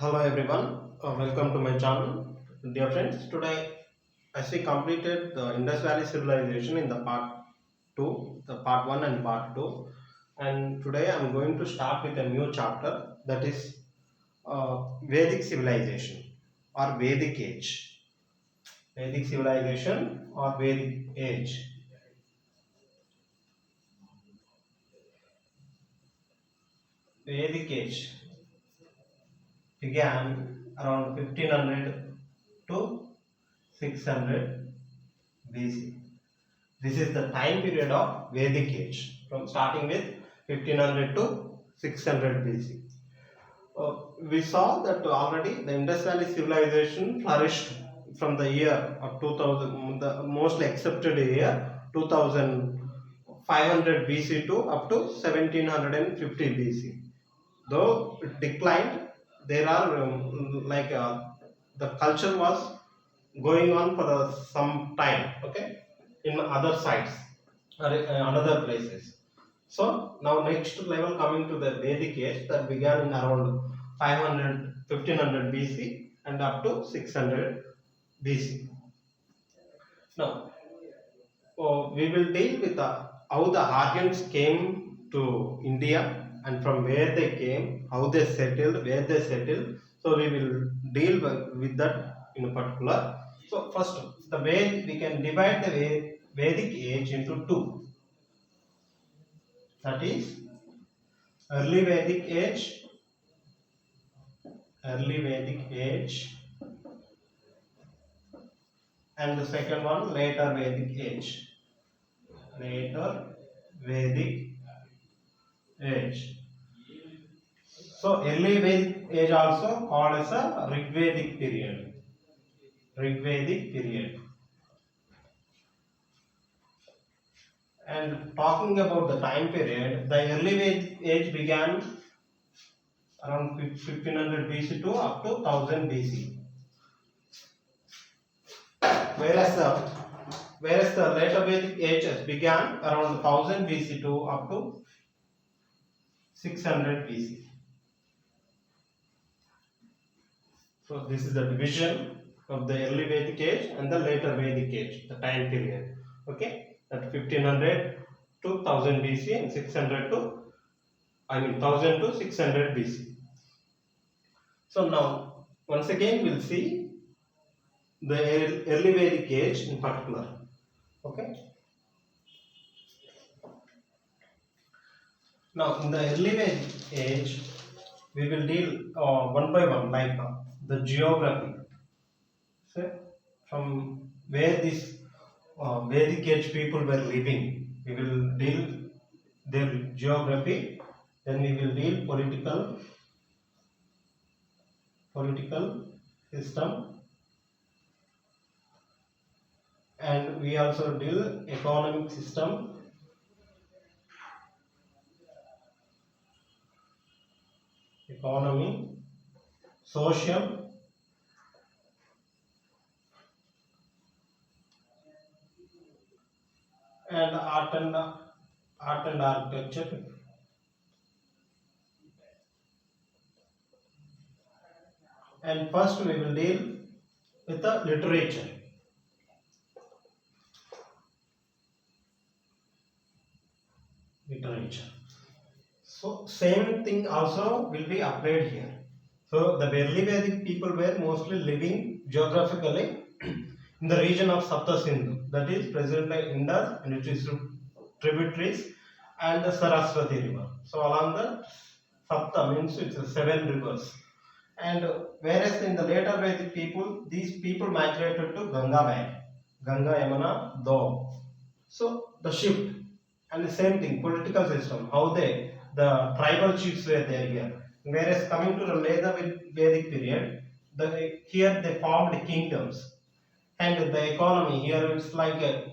Hello everyone, welcome to my channel. Dear friends, today as we completed the Indus Valley Civilization in the part 2, the part 1 and part 2, and today I am going to start with a new chapter, that is Vedic Civilization or Vedic Age. Vedic Civilization or Vedic Age. Vedic Age began around 1500 to 600 BC. This is the time period of Vedic age, from starting with 1500 to 600 BC. We saw that already the Indus Valley civilization flourished from the year of 2000, the mostly accepted year 2500 BC to up to 1750 BC. Though it declined, there are the culture was going on for some time, okay, in other sites or another places. So now next level coming to the Vedic age that began in around 500 1500 BC and up to 600 BC. Now we will deal with how the Aryans came to India and from where they came, how they settled, where they settled. So we will deal with that in a particular. So first, the way we can divide the Vedic age into two. That is early Vedic age, and the second one later Vedic age. So early Vedic age also called as a Rigvedic period. And talking about the time period, the early Vedic age began around 1500 BC to up to 1000 BC. Whereas the later Vedic age began around 1000 BC to up to 600 BC. So this is the division of the early Vedic age and the later Vedic age, the time period. Okay, that 1500 to 1000 BC and 1000 to 600 BC. So now once again we'll see the early Vedic age in particular. Okay. Now in the early Vedic age we will deal one by one, like the geography. So from where this Vedic age people were living, we will deal their geography. Then we will deal political system, and we also deal economic system, social, and art and architecture, and first we will deal with the literature. So same thing also will be applied here. So the early Vedic people were mostly living geographically in the region of Sapta Sindhu, that is present by Indus and its tributaries and the Saraswati river. So along the Sapta means it's 7 rivers. And whereas in the later Vedic people, these people migrated to Ganga Valley, Ganga, Yamuna, Do. So the shift and the same thing, political system, how the tribal chiefs were there here. Whereas coming to the later Vedic period, here they formed kingdoms, and the economy here it's like a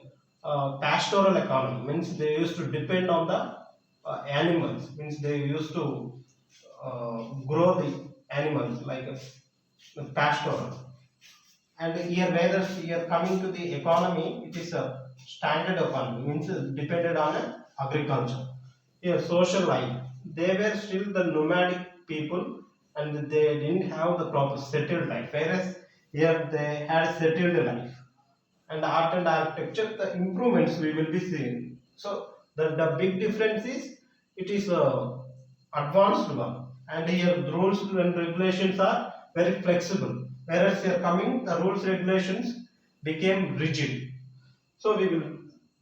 pastoral economy, means they used to depend on the animals, means they used to grow the animals like a pastoral. And here whereas here coming to the economy, it is a standard economy, means depended on agriculture. Here social life, they were still the nomadic people and they didn't have the proper settled life, whereas here they had settled life. And art and architecture, the improvements we will be seeing. So the big difference is it is a advanced one, and here the rules and regulations are very flexible, whereas here coming the rules regulations became rigid. So we will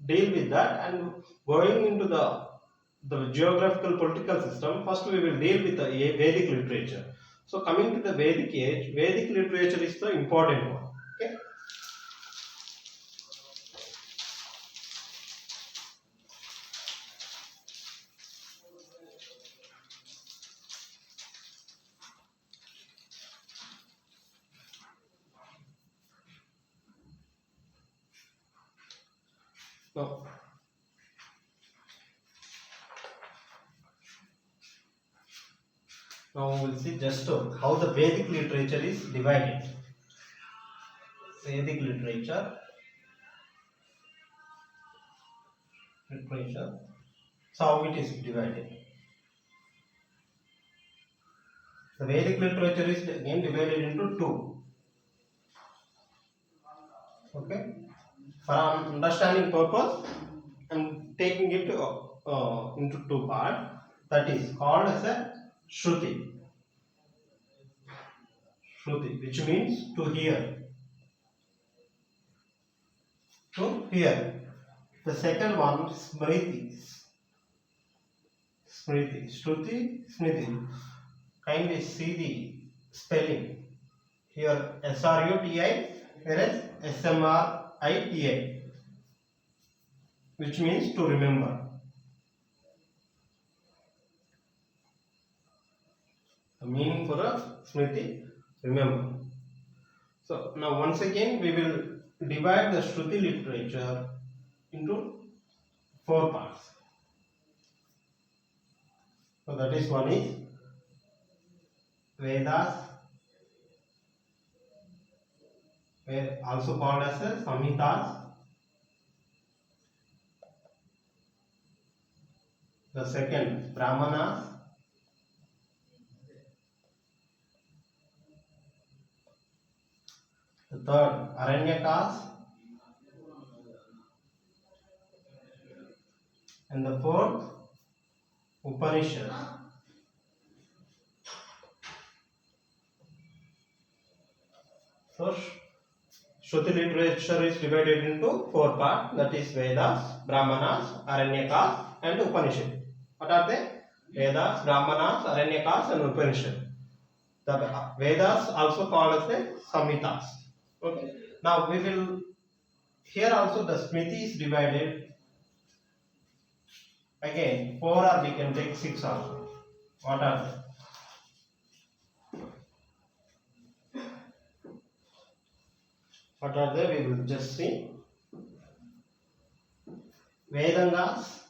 deal with that, and going into the geographical political system, first we will deal with the Vedic literature. So coming to the Vedic age, Vedic literature is the important one. Okay. Now, now we will see just how the Vedic literature is divided. Vedic literature. So how it is divided. The Vedic literature is again divided into two. Okay. For understanding purpose, and taking it into two parts. That is called as a Shruti. Shruti, which means to hear. To hear. The second one, Smriti. Smriti. Shruti, Smriti. Kindly see the spelling. Here SRUTI, whereas SMRITI, which means to remember. The meaning for a Smriti, remember. So now once again we will divide the Shruti literature into four parts. So that is one is Vedas, also called as Samhitas. The second Brahmanas. The third Aranyakas. And the fourth Upanishads. So Shruti literature is divided into four parts, that is Vedas, Brahmanas, Aranyakas and Upanishads. What are they? Vedas, Brahmanas, Aranyakas and Upanishads. The Vedas also called as the Samhitas. Okay. Now we will, here also the Smriti is divided again, 4 or we can take 6 also. What are they? What are they? We will just see. Vedangas,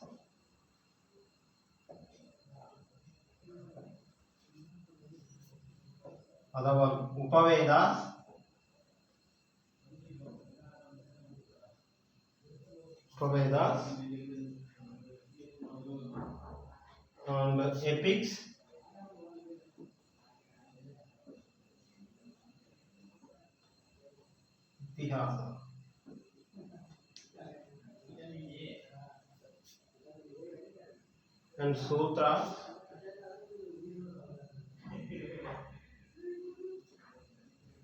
other one Upavedas, and epics, Itihasa. And sutras,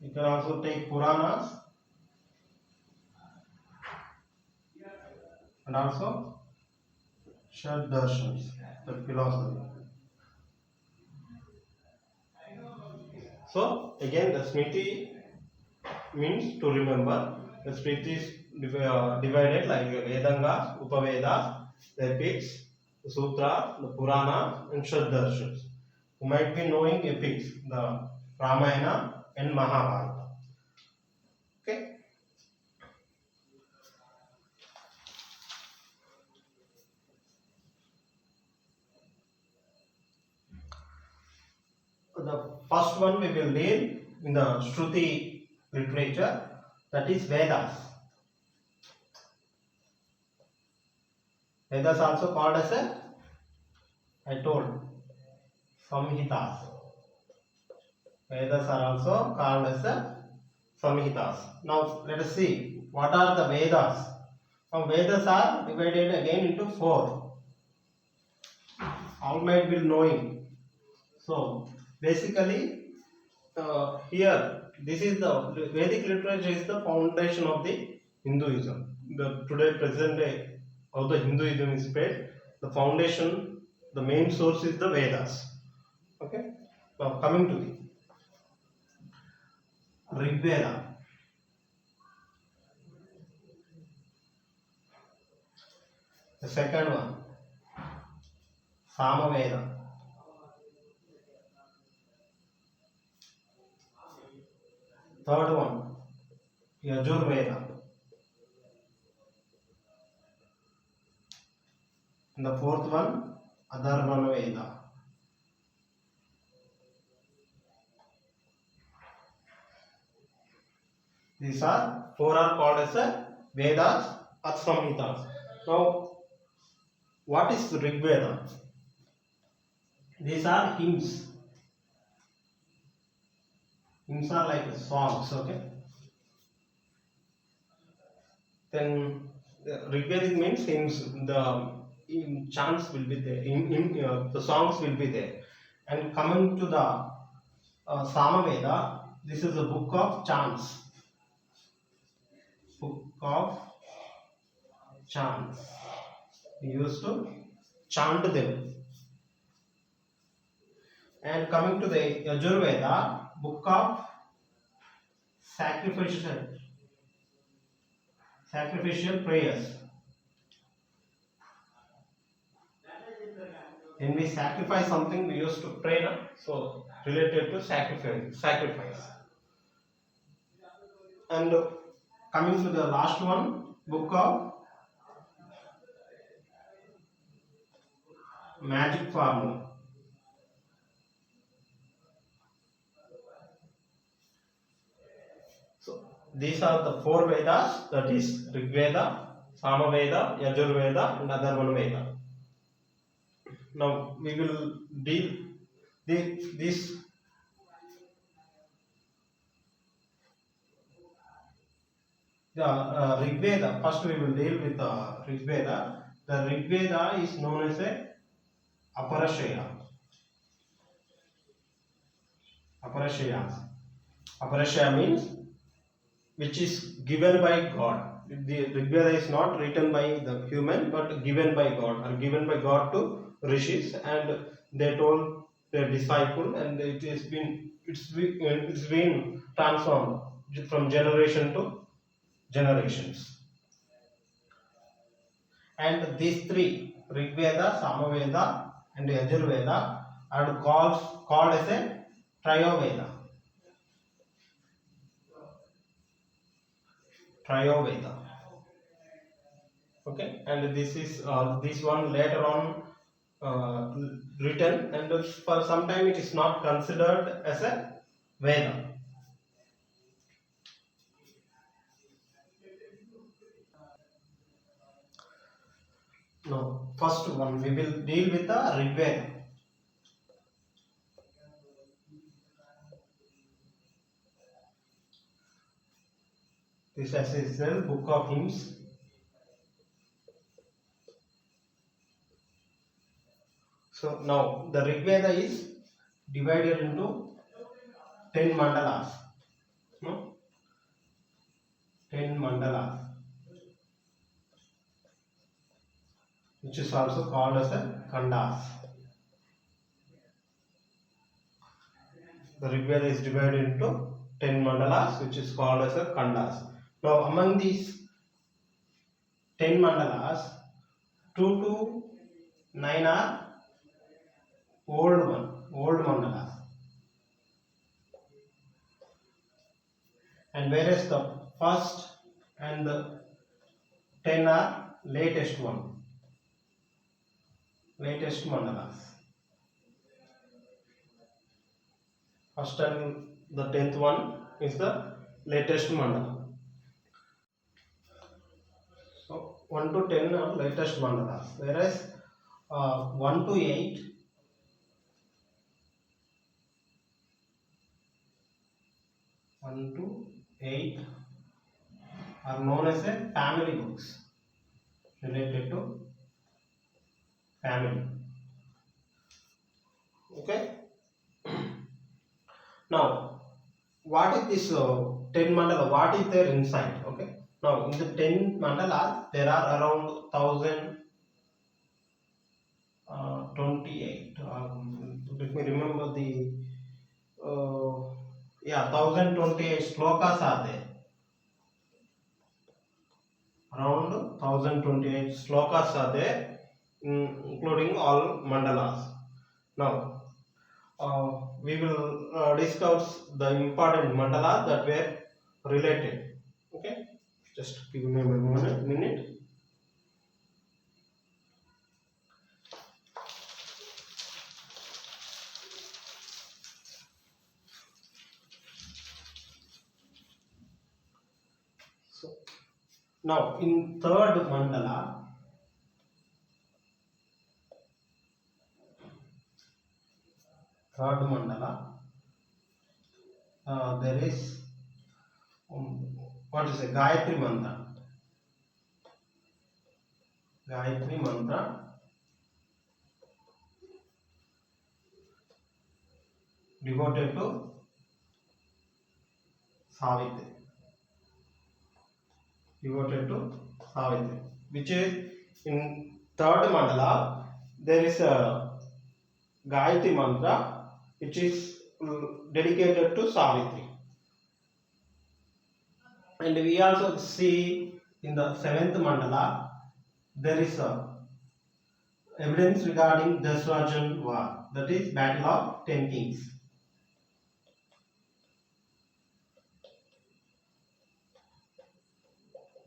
you can also take Puranas and also Shaddarshans, the philosophy. So again the Smriti means to remember. The Smriti is divided like Vedangas, Upavedas, the epics, the Sutra, the Purana and Shaddarshans. You might be knowing epics, the Ramayana and Mahabharata. Okay. The first one we will deal in the Shruti literature, that is Vedas. Vedas also called as I told Samhitas. Vedas are also called as the Samhitas. Now let us see what are the Vedas. Now Vedas are divided again into four. All might be knowing. So basically, here this is the Vedic literature is the foundation of the Hinduism. The today present day how the Hinduism is spread. The foundation, the main source is the Vedas. Okay. Now coming to the Rig Veda. The second one, Samaveda. Third one, Yajurveda. And the fourth one, Atharvana Veda. These are four are called as Vedas or Samhitas. Now, what is Rig Veda? These are hymns. Hymns are like songs, okay? Then Rig Vedic means hymns. The chants will be there. The songs will be there. And coming to the Samaveda, this is a book of chants. Book of chants. We used to chant them. And coming to the Yajurveda, book of sacrificial prayers. When we sacrifice something, we used to pray, no? So related to sacrifice. And coming to the last one, book of magic formula. So these are the four Vedas, that is Rig Veda, Samaveda, Yajurveda and Atharvana Veda. Now we will deal this the Rig Veda. First we will deal with the Rig Veda. The Rig Veda is known as a Aparashaya. Aparashaya means which is given by God. The Rig Veda is not written by the human but given by God, or given by God to rishis, and they told their disciple, and it's been transformed from generation to generations. And these three, Rig Veda, Samaveda and Yajurveda, are called as a Trayoveda. Okay, and this is this one later on written, and for some time it is not considered as a Veda. Now, first one we will deal with the Rig Veda. This is a book of hymns. So now the Rig Veda is divided into 10 mandalas. 10 mandalas, which is also called as a khandas. The Rig Veda is divided into 10 mandalas, which is called as a khandas. Now among these 10 mandalas, 2 to 9 are old mandalas, and whereas the first and the 10 are latest mandalas. First and the 10th one is the latest mandala. So 1 to 10 are latest mandalas, whereas 1 to 8 1 to 8 are known as a family books related to family. Okay. Now, what is this 10 mandala? What is there inside? Okay. Now, in the 10 mandalas, there are around 1028. Let me remember the 1028 slokas are there. Around 1028 slokas are there, including all mandalas. Now, we will discuss the important mandalas that were related. Okay, just give me a minute. So now in third mandala, there is what is a Gayatri mantra. Gayatri mantra devoted to Savitri. Which is in third mandala. There is a Gayatri mantra which is dedicated to Savitri. And we also see in the seventh mandala there is a evidence regarding Dasrajan war, that is Battle of 10 Kings.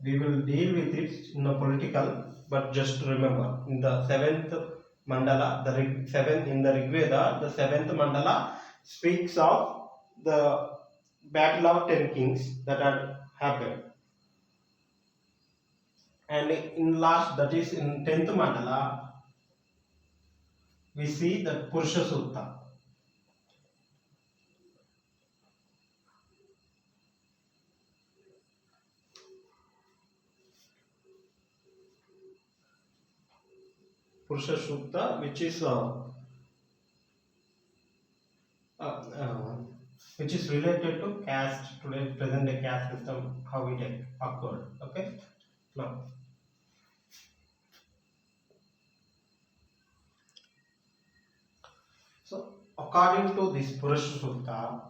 We will deal with it in a political, but just remember in the seventh mandala, in the Rig Veda, the seventh mandala speaks of the Battle of 10 Kings that had happened. And in last, that is in 10th mandala, we see the Purusha Sukta. Purusha Sukta, which is related to caste, today present day caste system, how it occurred. Okay. Now, so according to this Purusha Sukta,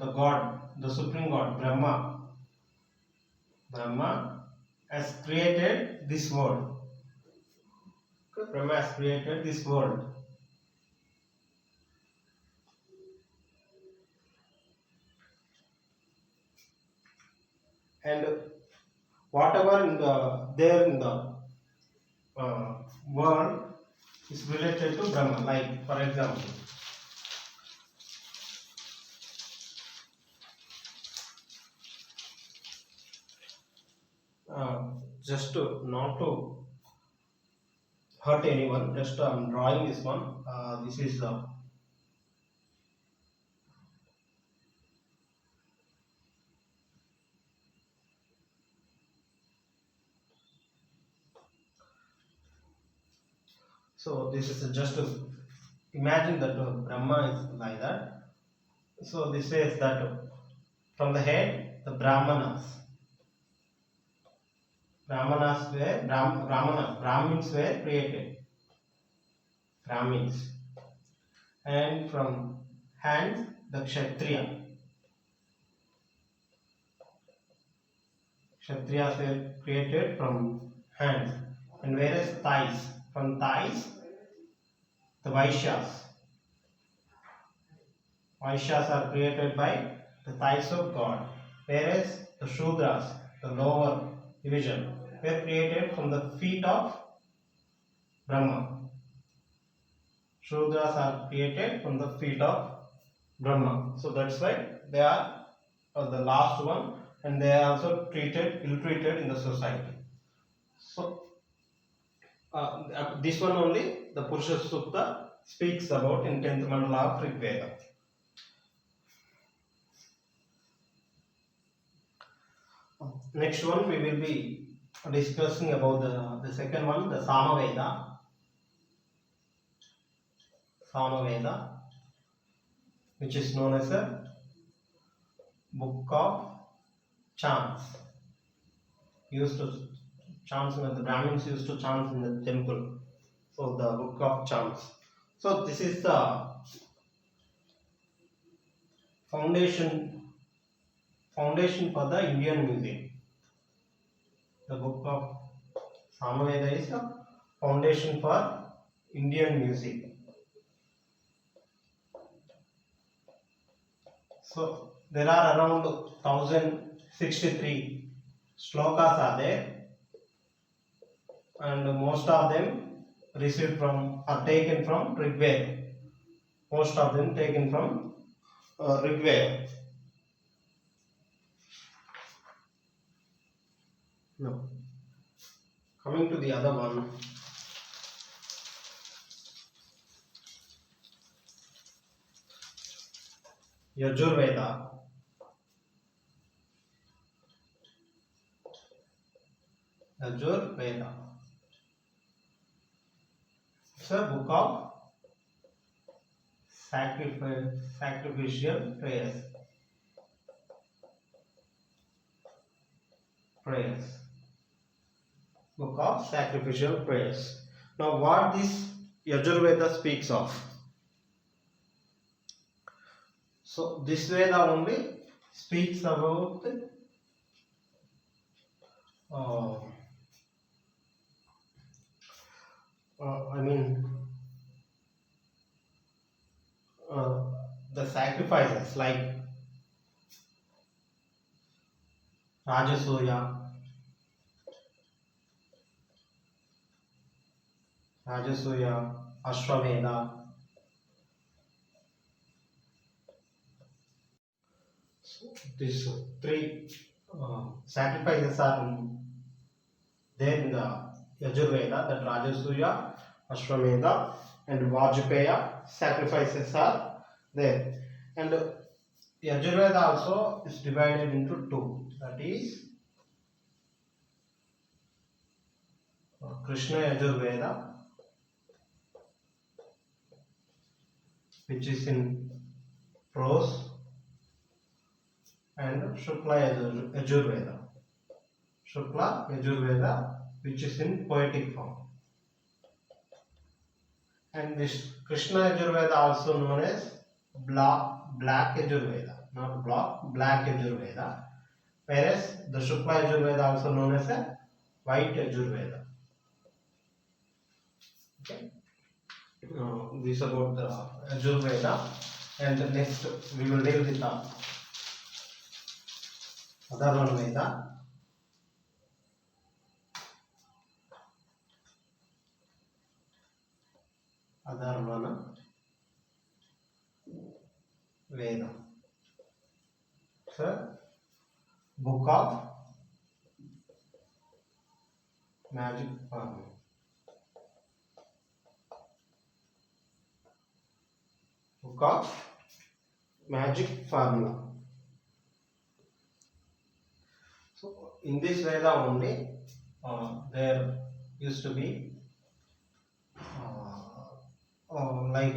the God, the Supreme God, Brahma has created this world. Okay, Brahma has created this world. And whatever in the world is related to Brahma. Like for example, just to not to hurt anyone, just I'm drawing this one. This is so this is just to imagine that Brahma is like that. So this says that from the head, the Brahmins were created. Brahmins. And from hands, the Kshatriyas were created from hands. And whereas from thighs, the Vaishyas are created by the thighs of God. Whereas the Shudras, the lower division, were created from the feet of Brahma. Shudras are created from the feet of Brahma. So that's why they are the last one, and they are also ill-treated in the society. So this one only, the Purusha Sukta speaks about in 10th mandala of Rig Veda. Next one we will be discussing about the second one, the Samaveda, which is known as a book of chants. Used to chants, when the Brahmins used to chant in the temple. So the book of chants. So this is the foundation for the Indian music. The book of Samaveda is a foundation for Indian music. So there are around 1063 slokas are there, and most of them taken from Rigveda. Most of them taken from Rigveda. No. Coming to the other one, Yajurveda. Yajurveda. It's a book of sacrificial prayers. Book of sacrificial prayers. Now, what this Yajurveda speaks of? So, this Veda only speaks about the sacrifices like Rajasuya, Ashwamedha. So these three sacrifices are there in the Yajurveda, that Rajasuya, Ashwamedha and Vajpaya sacrifices are there. And Yajurveda also is divided into two, that is Krishna Yajurveda, which is in prose, and Shukla Yajurveda, which is in poetic form. And this Krishna Yajurveda also known as black Yajurveda, not black Yajurveda, whereas the Shukla Yajurveda also known as a white Yajurveda. Okay. This about the Yajurveda, and next we will deal with the Atharvana Veda. Atharvana Veda. So, book of magic formula. Book of magic formula. So, in this Veda only, there used to be like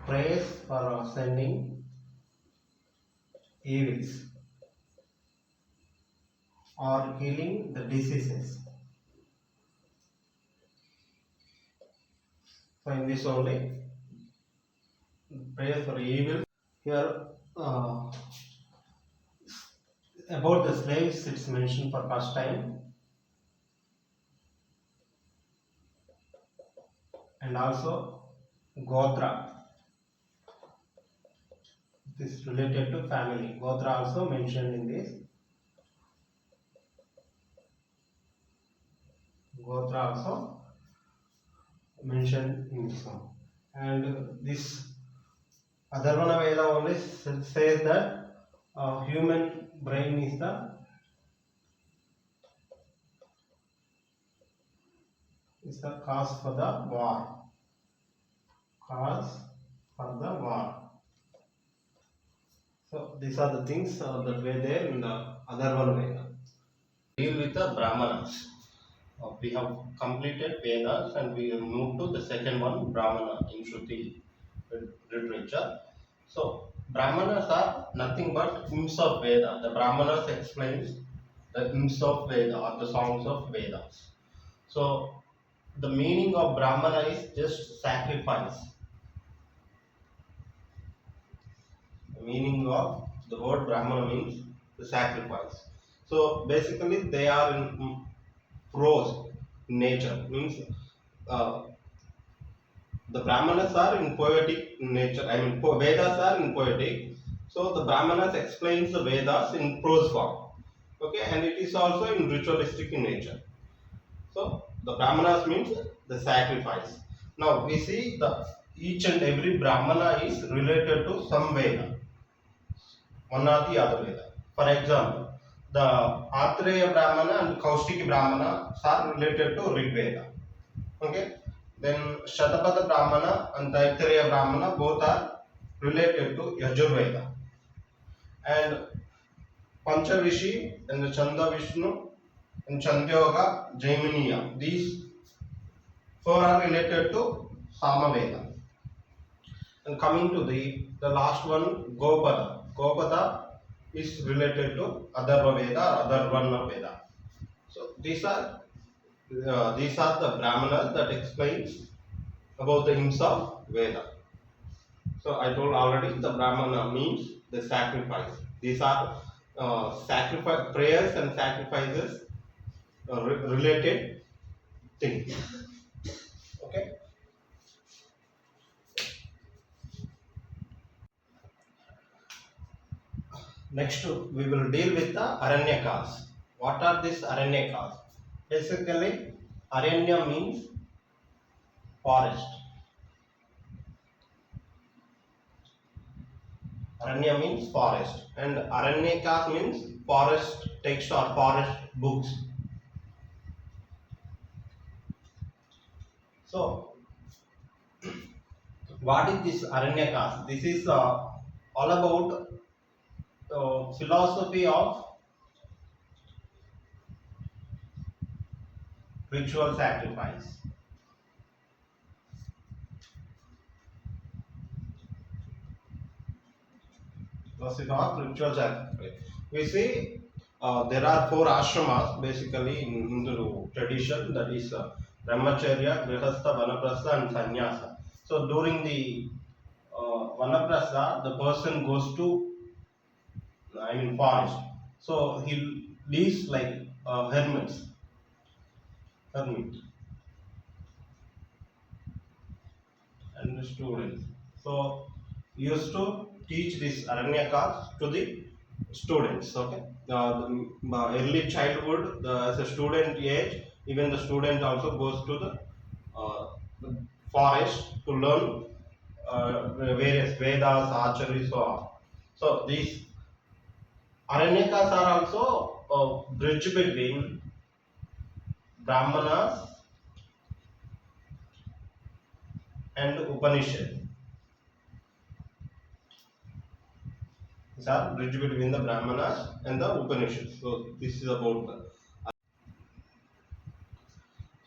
prayers for sending evils or healing the diseases. So in this only, prayers for evil. Here about the slaves, it's mentioned for first time, and also Gotra. This is related to family. Gotra also mentioned in this. Gotra also mentioned in this one. And this Atharvana Veda only says that human brain is the cause for the war. So these are the things that were there in the Atharvana Veda. Deal with the Brahmanas. We have completed Vedas and we will move to the second one, Brahmana in Shruti literature. So, Brahmanas are nothing but hymns of Veda. The Brahmanas explains the hymns of Veda or the songs of Vedas. So, the meaning of Brahmana is just sacrifice. The meaning of the word Brahmana means the sacrifice. So, basically, they are in prose nature, means uh, the Brahmanas are in poetic nature. I mean, Vedas are in poetic. So the Brahmanas explains the Vedas in prose form. Okay, and it is also in ritualistic in nature. So the Brahmanas means the sacrifice. Now we see the each and every Brahmana is related to some Veda, one or the other Veda. For example, the Atreya Brahmana and Kaustiki Brahmana are related to Rig Veda. Okay, then Shatapada Brahmana and Taittiriya Brahmana both are related to Yajurveda. And Panchavishi and the Chanda Vishnu and Chandyoga Jaiminiya, these four are related to Samaveda. And coming to the last one, Gopada. Gopada is related to Atharva Veda or Atharvana Veda. So these are the Brahmanas that explains about the hymns of Veda. So I told already the Brahmana means the sacrifice. These are sacrifice prayers and sacrifices related things. Okay. Next we will deal with the Aranyakas. What are these Aranyakas? Basically, Aranya means forest. Aranya means forest and Aranyakas means forest text or forest books. So, what is this Aranyakas? This is all about philosophy of ritual sacrifice. Philosophy of ritual sacrifice. We see there are four ashramas basically in Hindu tradition, that is Brahmacharya, Grihastha, Vanaprastha and Sannyasa. So during the Vanaprastha, the person goes to forest. So he lives like hermit. And students. So used to teach this Aranyakas to the students. Okay, early childhood, as a student age, even the student also goes to the forest to learn various Vedas, archery, so on. So these Aranyakas are also a bridge between Brahmanas and Upanishad. These are bridge between the Brahmanas and the Upanishads. So this is about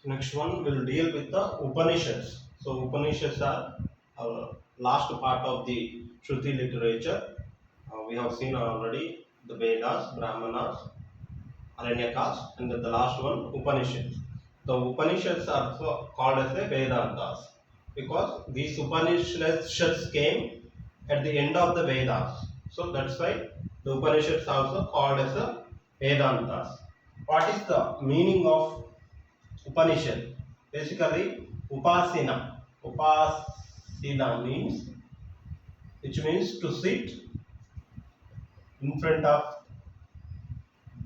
the next one will deal with the Upanishads. So Upanishads are last part of the Shruti literature. We have seen already the Vedas, Brahmanas, Aranyakas, and the last one Upanishads. The Upanishads are also called as the Vedantas because these Upanishads came at the end of the Vedas. So that's why the Upanishads are also called as the Vedantas. What is the meaning of Upanishad? Basically, Upasina. Upasina means, which means to sit in front of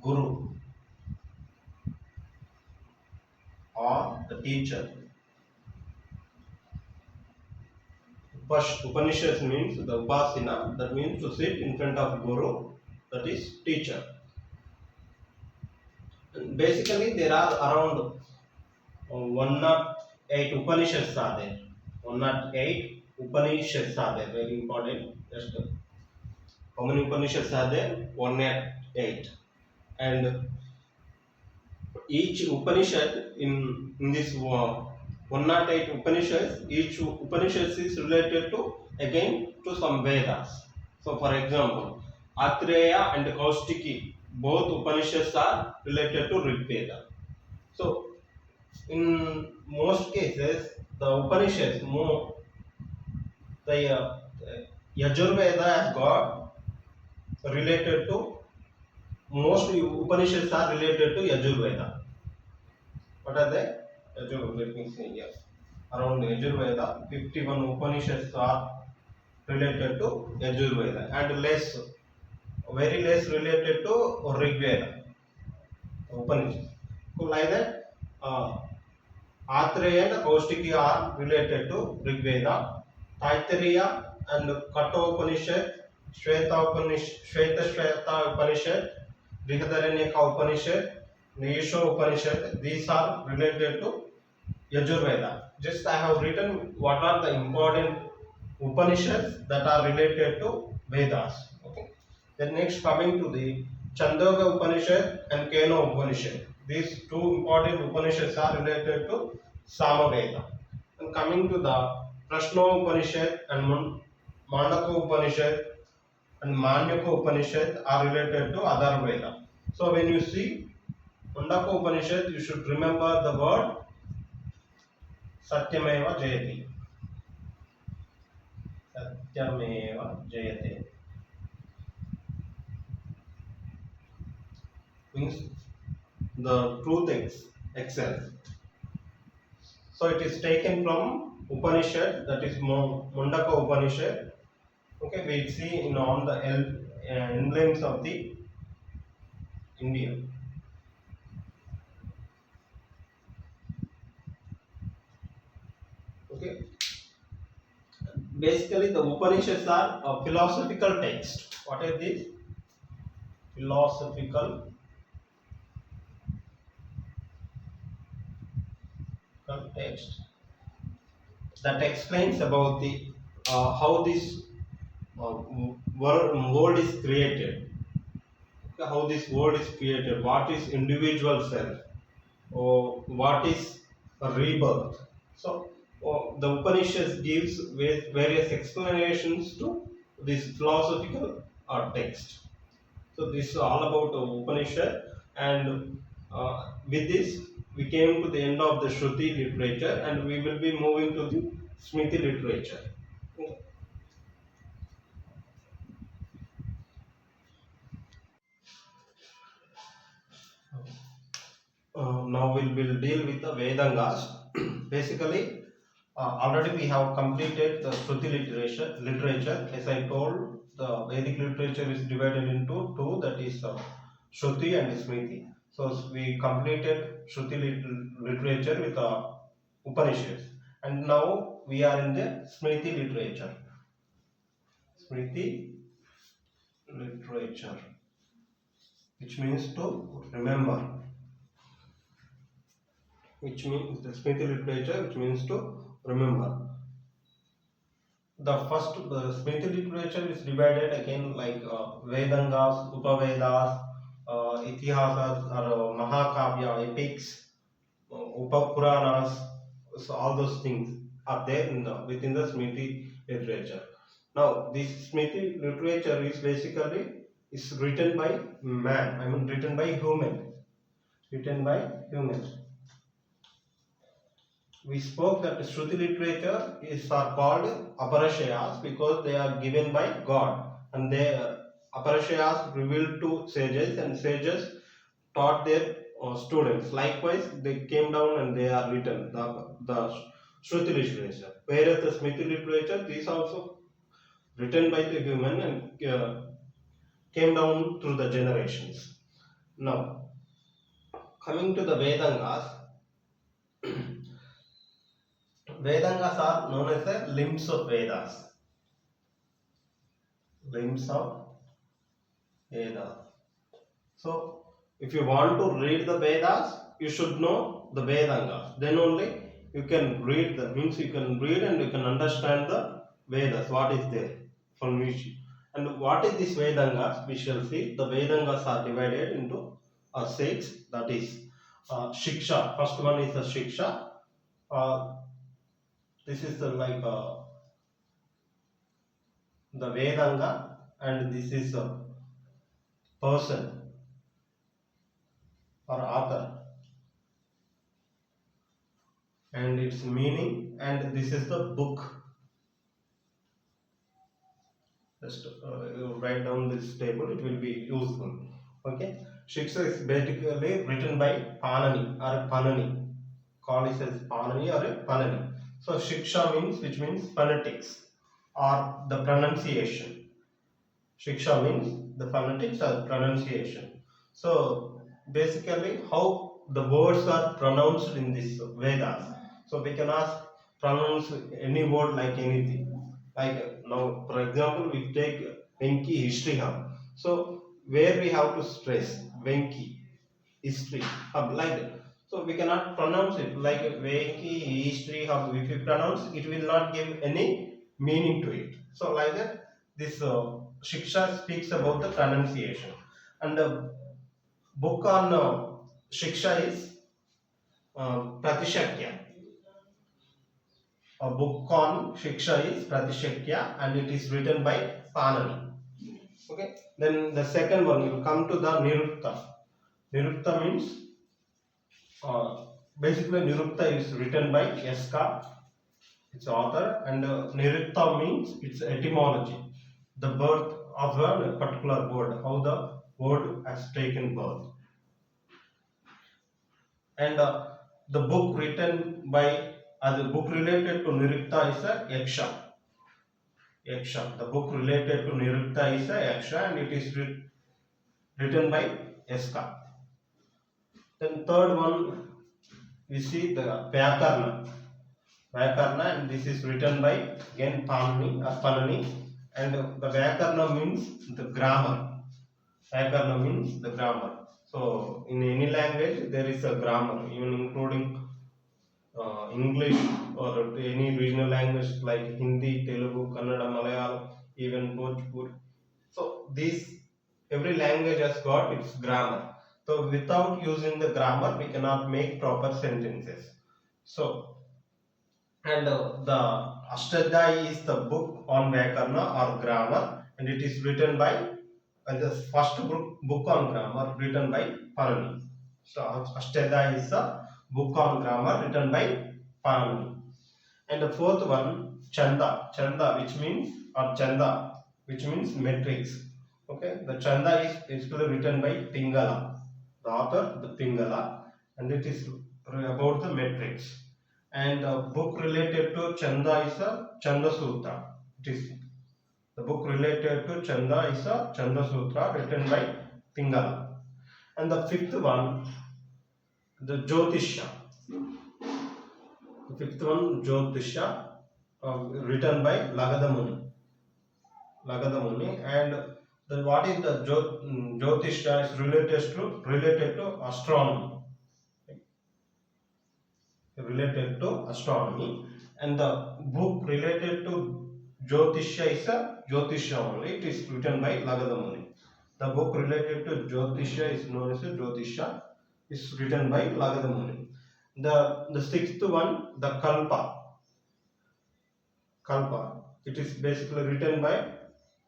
Guru or the teacher. Upanishads means the Upasina, that means to sit in front of Guru, that is teacher. And basically, there are around 108 Upanishads are there. 108 Upanishads are there. Very important. Just how many Upanishads are there? 108. and each Upanishad in this 108 Upanishads, each Upanishad is related to again to some Vedas. So, for example, Atreya and Kaustiki, both Upanishads are related to Rig Veda. So, in most cases, the Upanishads, the Yajurveda has got related to, most Upanishads are related to Yajurveda. What are they? Let me see here. Around Yajurveda, 51 Upanishads are related to Yajurveda and less, very less related to Rig Veda, Upanishads. So like that, Atreya and Kaustiki are related to Rig Veda. Taittiriya and Katha Upanishad, Shveta Upanishad, Brihadaranyaka Upanishad, Nayasha Upanishad, these are related to Yajurveda. Just I have written what are the important Upanishads that are related to Vedas. Okay. Then next coming to the Chandogya Upanishad and Kena Upanishad. These two important Upanishads are related to Samaveda. And coming to the Prashna Upanishad and Mandaka Upanishad and Manyaka Upanishad are related to other Veda. So when you see Mandaka Upanishad, you should remember the word Satyameva Jayate. Satyameva Jayate means the truth excels. So it is taken from Upanishad, that is Mundaka Upanishad. Okay, we see in on the emblems of the India. Okay. Basically, the Upanishads are a philosophical text. What is this? Philosophical text that explains about the how this world is created. Okay, how this world is created. What is individual self? Or what is a rebirth? So the Upanishads gives various explanations to this philosophical text. So this is all about the Upanishad, and with this we came to the end of the Shruti literature, and we will be moving to the Smriti literature. Okay. Now we will deal with the Vedangas. Basically, already we have completed the Shruti literature. As I told, the Vedic literature is divided into two, that is Shruti and Smriti. So we completed Shruti literature with Upanishads, and now we are in the Smriti literature. Smriti literature, which means to remember. Which means the Smriti literature, which means to remember. The first Smriti literature is divided again like Vedangas, Upavedas, Itihasas or Mahakavya, epics, Upapuranas. So all those things are there within the Smriti literature. Now this Smriti literature is basically written by man. I mean written by human. Written by humans. We spoke that Shruti literature are called Aparashayas because they are given by God, and they Aparashayas revealed to sages, and sages taught their students. Likewise, they came down and they are written, the Shruti literature. Whereas the Smriti literature, these also written by the human and came down through the generations. Now, coming to the Vedangas. Vedangas are known as the limbs of Vedas. Limbs of Vedas. So, if you want to read the Vedas, you should know the Vedangas. Then only you can read you can read and you can understand the Vedas, what is there from which. And what is this Vedangas? We shall see. The Vedangas are divided into or 6. That is Shiksha. First one is the Shiksha. This is the Vedanga, and this is a person or author, and its meaning, and this is the book. Just you write down this table, it will be useful. Okay, Shiksha is basically written by Panani or Panani, called it as Panani or Panani. So Shiksha means, which means phonetics or the pronunciation. Shiksha means the phonetics or pronunciation. So basically how the words are pronounced in this Vedas. So we cannot pronounce any word like anything. Like now, for example, we take Venki history hub. So where we have to stress Venki history hub like that. So we cannot pronounce it like Venki history hub. If you pronounce, it will not give any meaning to it. So like that, this Shiksha speaks about the pronunciation, and the book on Shiksha is Pratishakya. A book on Shiksha is Pratishakya, and it is written by Panani. Okay. Then the second one, you come to the Nirukta. Nirukta means basically Nirukta is written by Yaska, its author, and Nirukta means its etymology, the birth of a particular word, how the word has taken birth. And the book written by the book related to Nirukta is a Yaksha. Yaksha. The book related to Nirukta is a Yaksha, and it is written by Yaska. Then third one, we see the Vyakarna. Vyakarna, and this is written by again Panani, and the Vyakarna means the grammar. Vyakarna means the grammar. So in any language there is a grammar, even including English or any regional language like Hindi, Telugu, Kannada, Malayalam, even Bhojpuri. So these every language has got its grammar. So without using the grammar, we cannot make proper sentences. So and the Ashtadhyayi is the book on Vyakarna or grammar, and it is written by the first book on grammar written by Panani. So Ashtadhyayi is the book on grammar written by Panani. And the fourth one, Chanda, which means metrics. Okay, the Chanda is basically written by Pingala, the author, the Pingala, and it is about the metrics. And a book related to Chanda is a Chanda Sutra. It is the book related to Chanda is a Chanda Sutra written by Pingala. And the fifth one, the Jyotisha. The fifth one, Jyotisha, written by Lagada Muni. And what is the Jyotisha is related to astronomy. And the book related to Jyotisha is a Jyotisha only. It is written by Lagada Muni. The book related to Jyotisha is known as a Jyotisha. Is written by Lagada Muni. The sixth one, the Kalpa. It is basically written by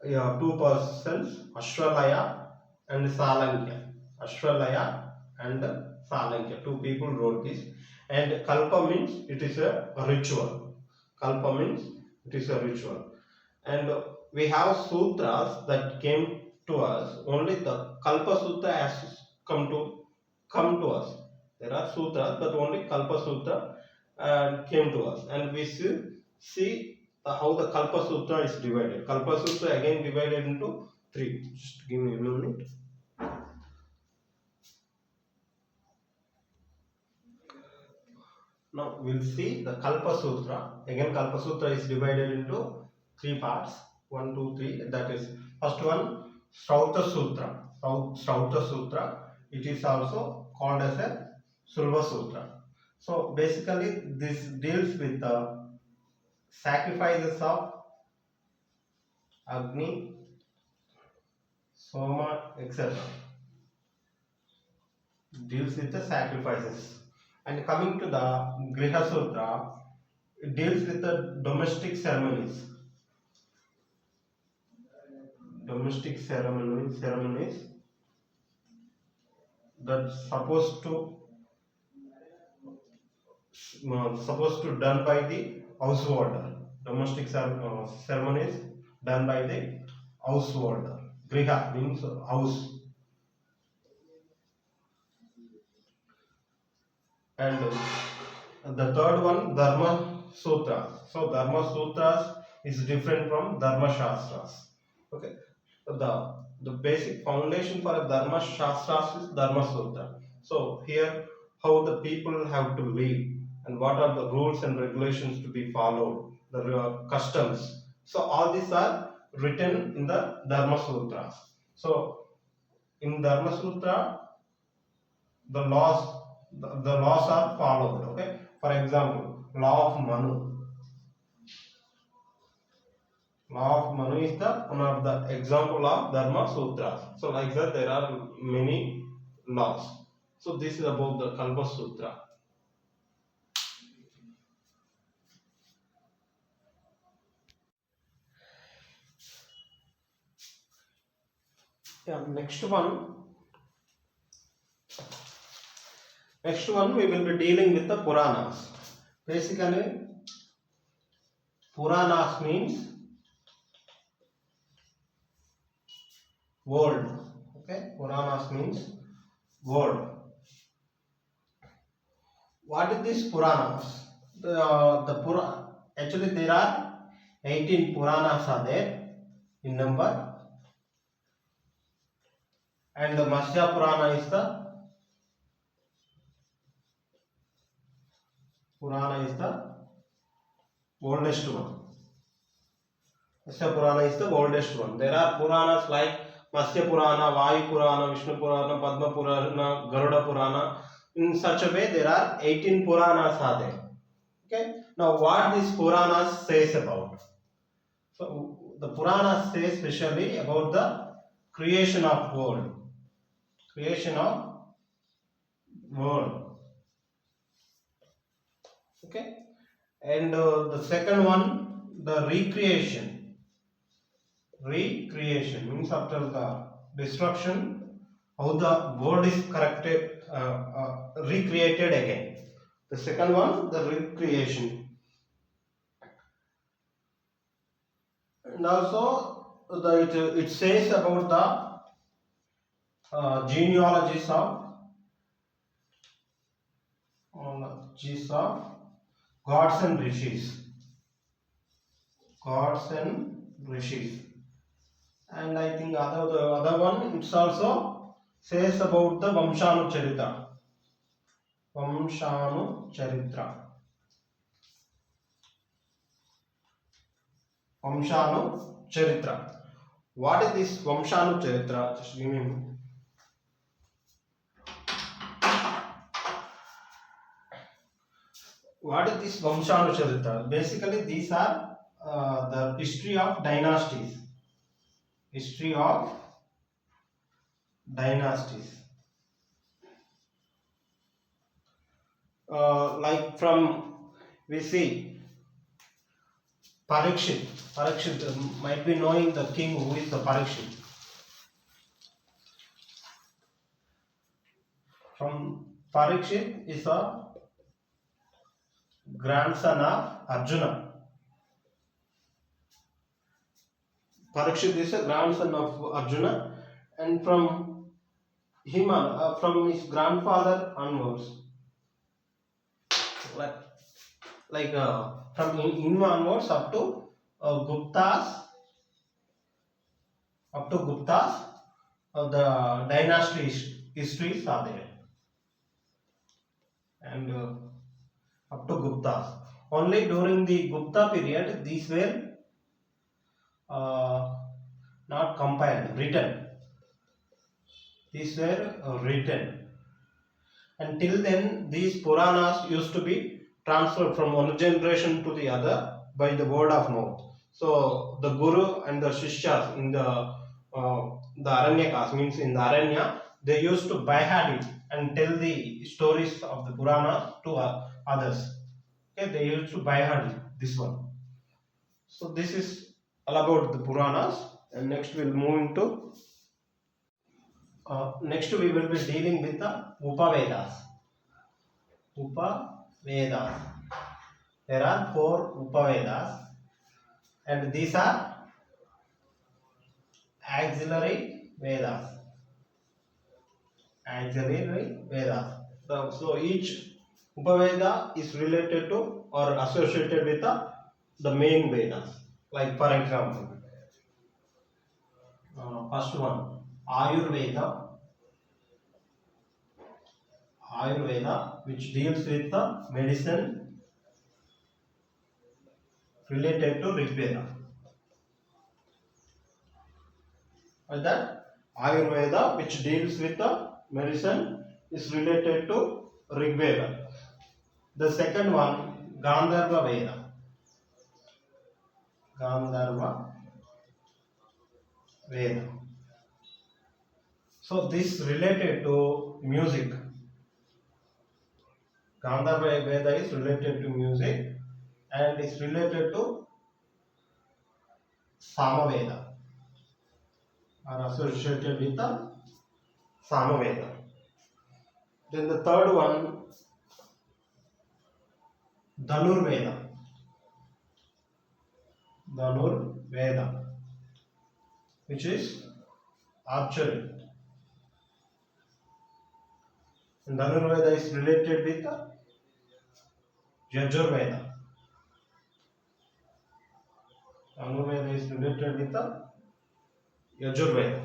two persons, Ashwalaya and Salangya. Two people wrote this. And Kalpa means it is a ritual. And we have sutras that came to us. Only the Kalpa Sutra has come to us. There are sutras, but only Kalpa Sutra came to us. And we see how the Kalpa Sutra is divided. Kalpa Sutra again divided into three. Just give me a minute. Now we'll see the Kalpa Sutra. Again, Kalpa Sutra is divided into three parts. 1, 2, 3. That is first one, Shrauta Sutra. It is also called as a Sulva Sutra. So basically, this deals with the sacrifices of Agni, Soma, etc. deals with the sacrifices. And coming to the Griha Sutra, it deals with the domestic ceremonies. Domestic ceremonies that supposed to done by the householder. Domestic ceremonies done by the householder. Griha means house. And the third one, Dharma Sutras. So Dharma Sutras is different from Dharma Shastras. Okay. The basic foundation for a Dharma Shastras is Dharma Sutra. So here how the people have to live and what are the rules and regulations to be followed, the customs. So all these are written in the Dharma Sutras. So in Dharma Sutra, the laws are followed. Okay. For example, law of Manu. Law of Manu is the one of the example of Dharma Sutras. So like that there are many laws. So this is about the Kalpa Sutra. Yeah, next one we will be dealing with the Puranas. Basically, Puranas means world. Okay, Puranas means world. What is this Puranas? Actually there are 18 Puranas are there in number, and the Matsya Purana is the oldest one. Matsya Purana is the oldest one. There are Puranas like Matsya Purana, Vayu Purana, Vishnu Purana, Padma Purana, Garuda Purana. In such a way, there are 18 Puranas are there. Okay. Now, what these Puranas says about? So, the Puranas say especially about the creation of world. Creation of world. Okay. And the second one, the recreation. Recreation means after the destruction, how the world is recreated again. The second one, the recreation. And also it says about the genealogies of gods and rishis. And I think the other one, it's also says about the Vamshanu Charitra. What is this Vamshanu Charitra? Just give me. What is this Vamshanu Charitra? Basically, these are the history of dynasties. Like from we see Parikshit might be knowing the king who is the Parikshit. From Parikshit is a grandson of Arjuna. Parikshit is a grandson of Arjuna, and from him, from his grandfather onwards, from him onwards up to Guptas, the dynasty histories are there, and up to Guptas. Only during the Gupta period, these were not compiled, written. These were written. Until then, these Puranas used to be transferred from one generation to the other by the word of mouth. So the Guru and the Shishyas in the Aranyakas, means in the Aranya, they used to by-hand it and tell the stories of the Purana to others. Okay, they used to by heart this one. So this is all about the Puranas, and next we'll move into. Next we will be dealing with the Upavedas. Upavedas. There are 4 Upavedas, and these are auxiliary Vedas. Auxiliary Vedas. So each Upaveda is related to or associated with the main Vedas. Like for example, first one, Ayurveda. Ayurveda, which deals with the medicine related to Rig Veda. Like that, Ayurveda, which deals with the medicine, is related to Rig Veda. The second one, Gandharva Veda. Gandharva Veda. So this related to music. Gandharva Veda is related to music and is related to Samaveda, are associated with the Samaveda. Then the third one, Dhanurveda. Dhanurveda, which is archery. And Dhanurveda is related with the Yajurveda. Dhanurveda is related with the Yajurveda.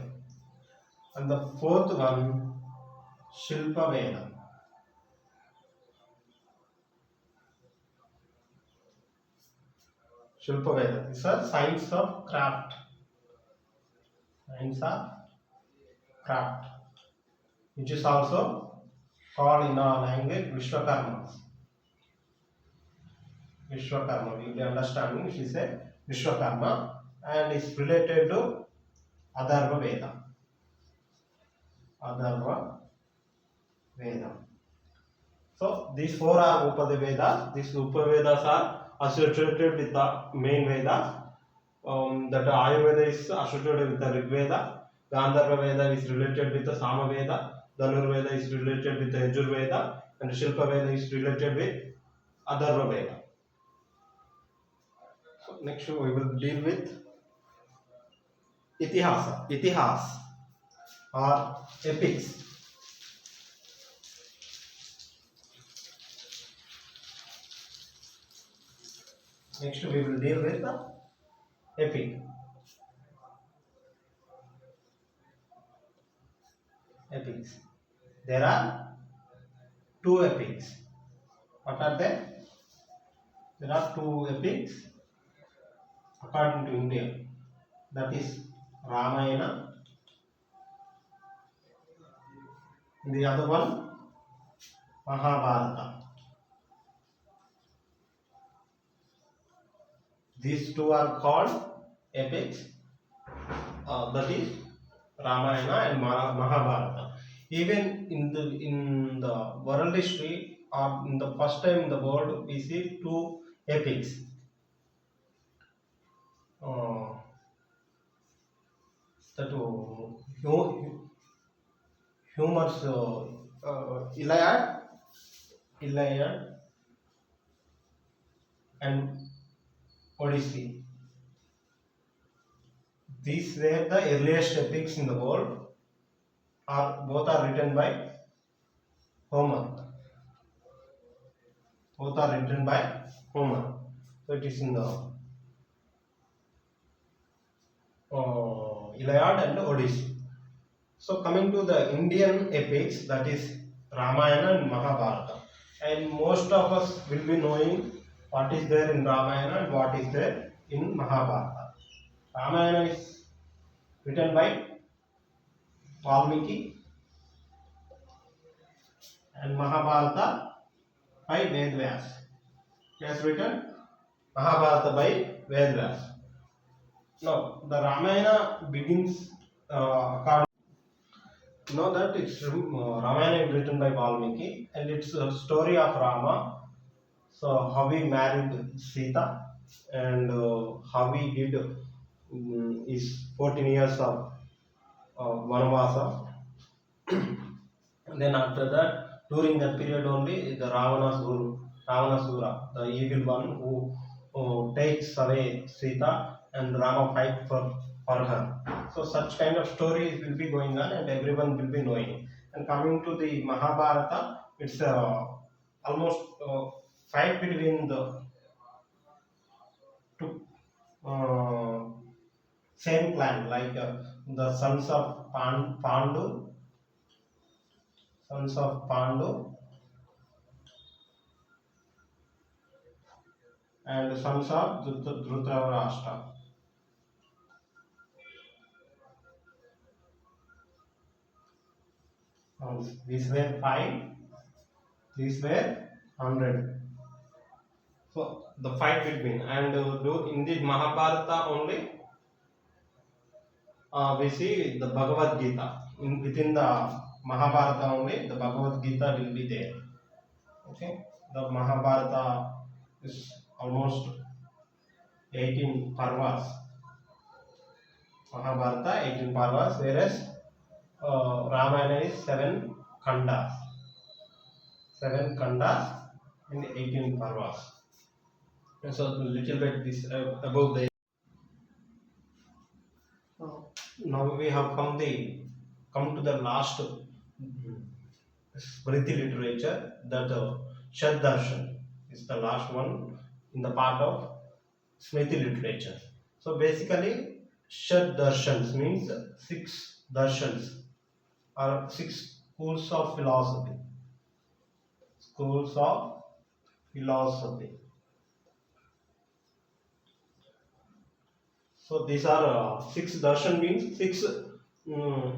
And the fourth one, Shilpa Veda. Shilpa Veda is a science of craft. Science of craft, which is also called in our language Vishwakarma. Vishwakarma, we will understanding it is a Vishwakarma and is related to Atharva Veda. Atharva Veda. So these 4 are Upavedas. These Upavedas are associated with the main Vedas. That Ayurveda is associated with the Rig Veda. Gandharva Veda is related with the Samaveda. Dhanurveda is related with the Yajurveda. And Shilpa Veda is related with Atharva Veda. So next we will deal with Itihas or epics. Next we will deal with the epic. Epics. There are 2 epics. What are they? There are 2 epics according to India. That is Ramayana. The other one, Mahabharata. These 2 are called epics. That is Ramayana and Mahabharata. Even in the world history, or in the first time in the world, we see 2 epics. That Homer's Iliad and Odyssey. These were the earliest epics in the world. Both are written by Homer. Both are written by Homer. So it is in the Iliad and Odyssey. So coming to the Indian epics, that is Ramayana and Mahabharata. And most of us will be knowing what is there in Ramayana and what is there in Mahabharata. Ramayana is written by Valmiki and Mahabharata by Vedvyas. He has written Mahabharata by Vedvyas. Now, the Ramayana begins according. You know that it's Ramayana is written by Valmiki, and it's a story of Rama. So how he married Sita, and how he did his 14 years of Vanavasa. And then after that, during that period only, the Ravanasura, the evil one who takes away Sita, and Rama fight for her. So such kind of stories will be going on, and everyone will be knowing. And coming to the Mahabharata, it's almost fight between the two same clan, like the sons of Pandu, and sons of Dhritarashtra. These were 5, these were 100. So the fight between, and in the Mahabharata only we see the Bhagavad Gita. Within the Mahabharata only the Bhagavad Gita will be there. Okay, the Mahabharata is almost 18 parvas. Mahabharata 18 parvas, whereas Ramayana is 7 khandas. 7 khandas in 18 parvas. And so a little bit this about the. Now we have come to the last Smriti literature, that Shad Darshan is the last one in the part of Smriti literature. So basically, Shad Darshans means 6 darshans or 6 schools of philosophy. Schools of philosophy. So these are 6 darshan means 6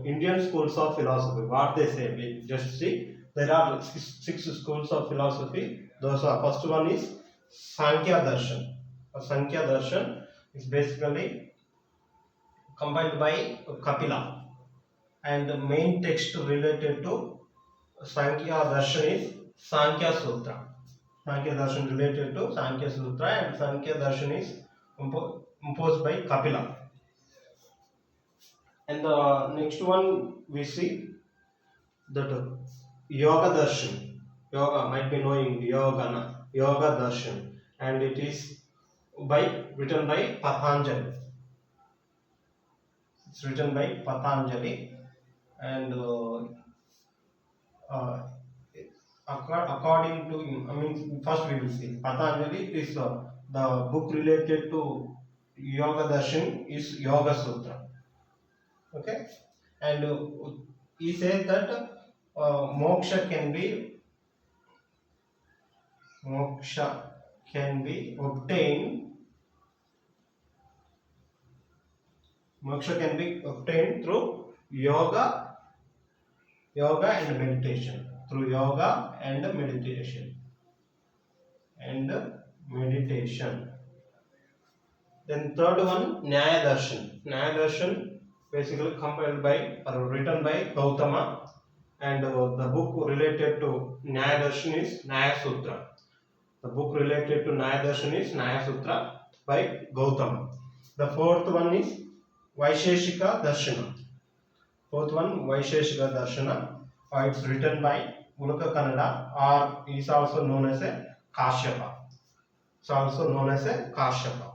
Indian schools of philosophy. What they say, we just see. There are 6 schools of philosophy. Those are, first one is Sankhya Darshan. Sankhya Darshan is basically compiled by Kapila, and the main text related to Sankhya Darshan is Sankhya Sutra. Sankhya Darshan related to Sankhya Sutra, and Sankhya Darshan is imposed by Kapila. And the next one we see that Yoga Darshan. Yoga might be knowing Yoga Darshan, and it is written by Patanjali. It's written by Patanjali, and according to him, I mean, first we will see Patanjali is the book related to Yoga Darshan is Yoga Sutra. Okay, and he says that moksha can be obtained. Moksha can be obtained through yoga and meditation. Through yoga and meditation. Then third one, Nyaya Darshan. Nyaya Darshan basically compiled by or written by Gautama, and the book related to Nyaya Darshan is Nyaya Sutra. The book related to Nyaya Darshan is Nyaya Sutra by Gautama. The fourth one is Vaisheshika Darshana. Fourth one, Vaisheshika Darshana. It's written by Uluka Kannada, or is also known as a Kashyapa. It's also known as a Kashyapa.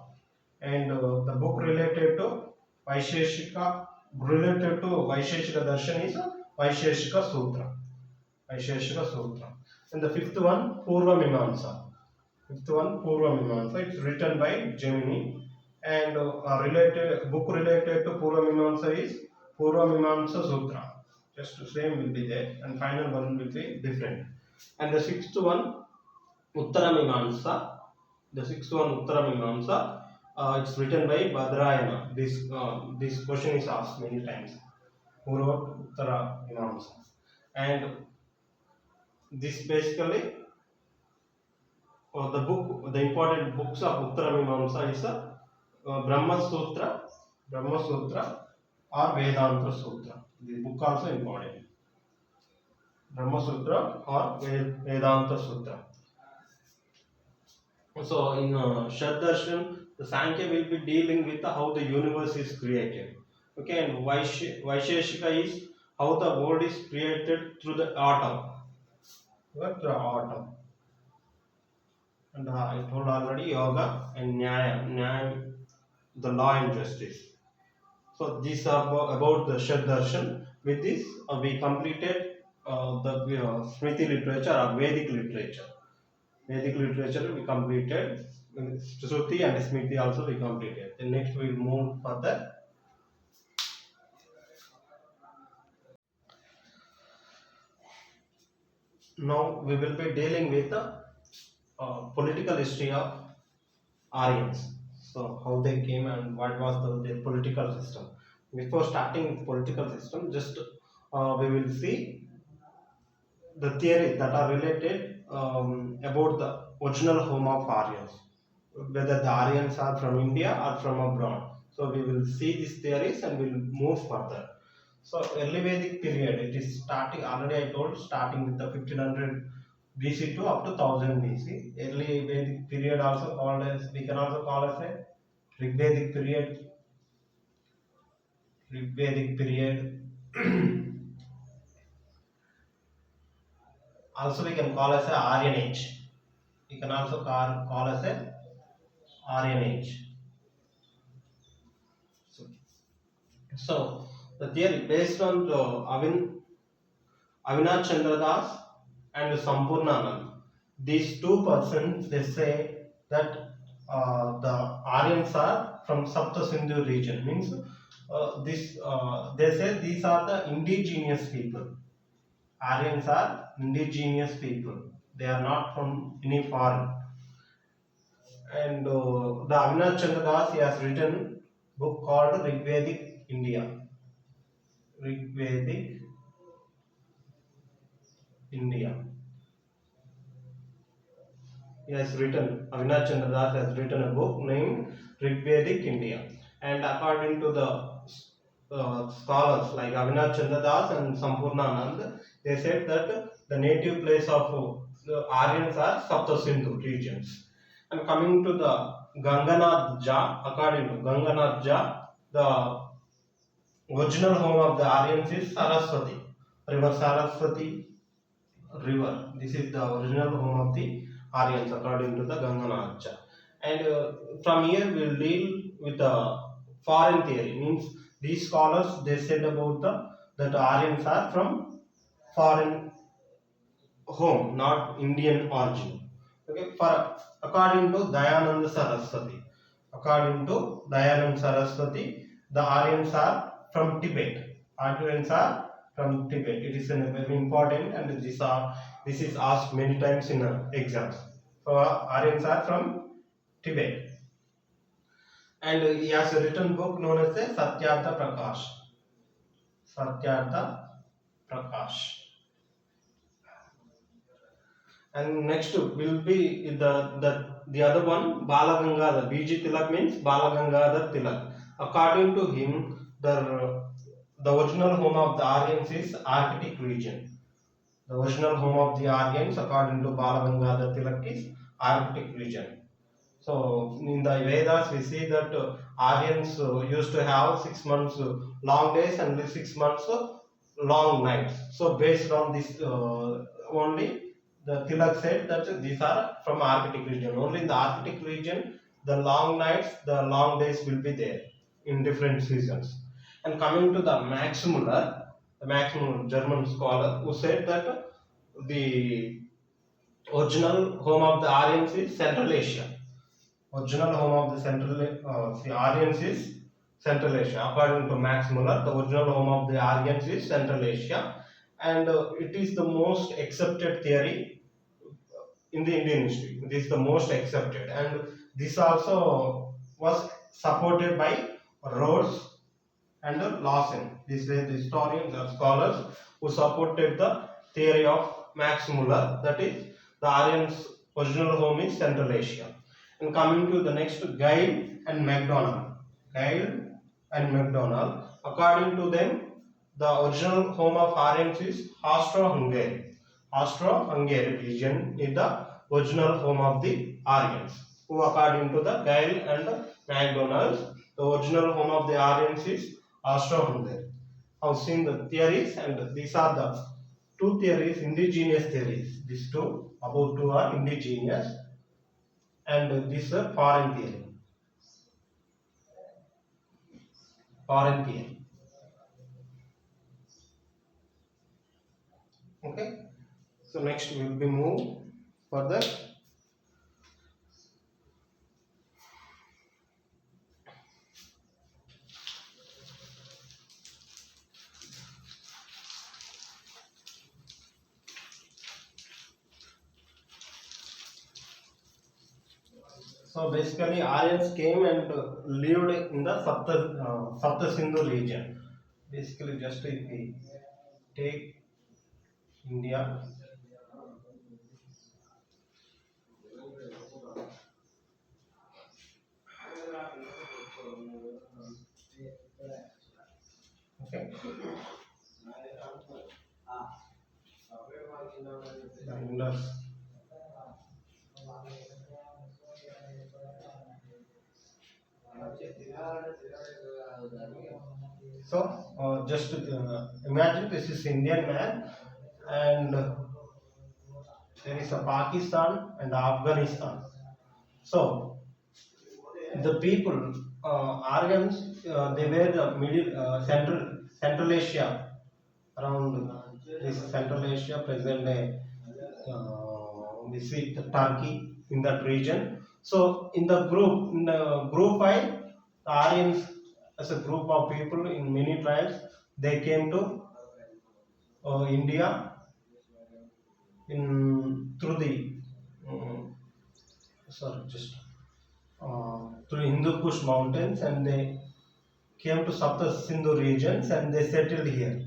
And the book related to Vaisheshika Darshan is Vaisheshika Sutra. And the fifth one, Purva Mimamsa. It's written by Gemini, and book related to Purva Mimamsa is Purva Mimamsa Sutra. Just the same will be there, and final one will be different. And the sixth one, Uttara Mimamsa. It's written by Badrayana. This question is asked many times. Who wrote Uttara Mimamsa? And this basically, the important books of Uttara Mimamsa is Brahma Sutra or Vedanta Sutra. The book also important. Brahma Sutra or Vedanta Sutra. So in Shad Darshan, the Sankhya will be dealing with how the universe is created. Okay, and Vaisheshika is how the world is created through the atom. What the atom? And I told already yoga and nyaya, the law and justice. So these are about the Shad Darshan. With this, we completed the Smriti literature or Vedic literature. Vedic literature we completed. Shruti and Smriti also we completed. Then next we will move further. Now we will be dealing with the political history of Aryans. So how they came and what was their political system. Before starting with political system, just we will see the theories that are related about the original home of Aryans, whether the Aryans are from India or from abroad. So we will see these theories and we will move further. So early Vedic period, it is starting, already I told, starting with the 1500 BC to up to 1000 BC. Early Vedic period also called as, we can also call as a Rig Vedic period. Rig Vedic period. Also we can call as a Aryan age. We can also call as a Aryan age. So the theory based on the Avinash Chandra Das and Sampurnanand, these two persons, they say that the Aryans are from Sapta Sindhu region. Means they say these are the indigenous people. Aryans are indigenous people. They are not from any foreign. And the Avinash Chandra Das, he has written book called Rig Vedic India. Rig Vedic India. He has written, Avinash Chandra Das has written a book named Rig Vedic India. And according to the scholars like Avinash Chandra Das and Sampurnanand, they said that the native place of the Aryans are Sapta Sindhu regions. And coming to the Ganganath Jha, according to Ganganath Jha, the original home of the Aryans is Saraswati, River Saraswati river. This is the original home of the Aryans according to the Ganganath Jha. And from here we will deal with the foreign theory. Means these scholars, they said about that Aryans are from foreign home, not Indian origin. Okay, according to Dayananda Saraswati, the Aryans are from Tibet. Aryans are from Tibet. It is very important, and this is asked many times in exams. So Aryans are from Tibet, and he has a written book known as the Satyartha Prakash. Satyartha Prakash. And next will be the other one, Balagangadhar. BG Tilak means Balagangadhar Tilak. According to him, the original home of the Aryans is Arctic region. The original home of the Aryans, according to Balagangadhar Tilak, is Arctic region. So in the Vedas, we see that Aryans used to have 6 months long days and 6 months long nights. So based on this only, the Tilak said that these are from Arctic region. Only in the Arctic region, the long nights, the long days will be there in different seasons. And coming to the Max Muller, the Max Muller, German scholar, who said that the original home of the Aryans is Central Asia. Original home of the Aryans is Central Asia. According to Max Muller, the original home of the Aryans is Central Asia, and it is the most accepted theory in the Indian history. This is the most accepted, and this also was supported by Rhodes and Lawson. These were the historians or scholars who supported the theory of Max Muller, that is, the Aryans' original home is Central Asia. And coming to the next, Gile and MacDonald. According to them, the original home of Aryans is Austro-Hungary. Austro-Hungary region is the original home of the Aryans, who according to the Gale and MacDonald's, the original home of the Aryans is Austro-Hungary. I've seen the theories, and these are the two theories, indigenous theories. These two, about two are indigenous, and this is a foreign theory. Foreign theory. Okay. So next we will be move further. So basically, Aryans came and lived in the Sapta Sindhu region. Basically, just if we take India, okay, the Indus. So just imagine this is Indian man, and there is a Pakistan and Afghanistan. So the people, Aryans, they were the middle, Central Asia, around this Central Asia, present day, we see the Turkey in that region. So in the group 5, the Aryans as a group of people in many tribes, they came to India in through the sorry just through Hindu Kush mountains, and they came to Sapta Sindhu regions, and they settled here.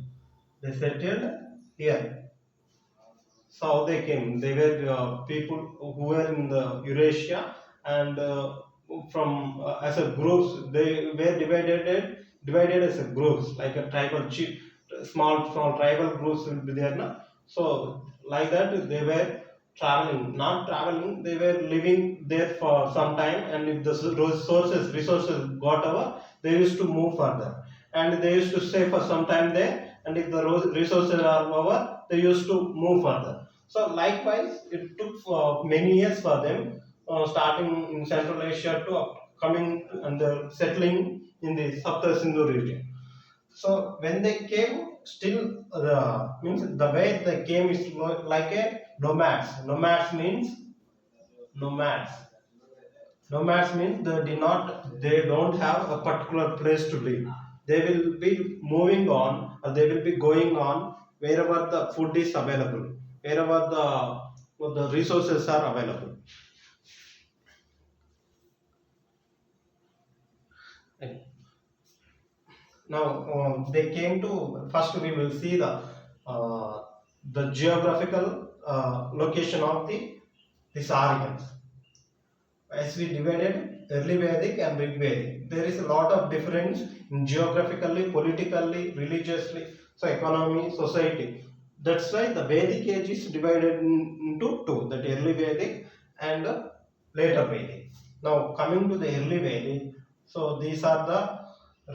They settled here. So how they came? They were people who were in the Eurasia, and from as a groups they were divided as a groups, like a tribal chief, small tribal groups will be there now. So like that they were traveling, not traveling. They were living there for some time, and if the resources got over, they used to move further, and they used to stay for some time there. And if the resources are over, they used to move further. So likewise, it took many years for them, starting in Central Asia to coming and settling in the Sapta Sindhu region. So when they came, still means the way they came is like a nomads. Nomads. Nomads means they don't have a particular place to live. They will be moving on, or they will be going on wherever the food is available, wherever the resources are available. Now they came to, first we will see the geographical location of these Aryans. As we divided early Vedic and Rig Vedic, there is a lot of difference in geographically, politically, religiously, so economy, society. That's why the Vedic age is divided into two, that early Vedic and later Vedic. Now coming to the early Vedic, so these are the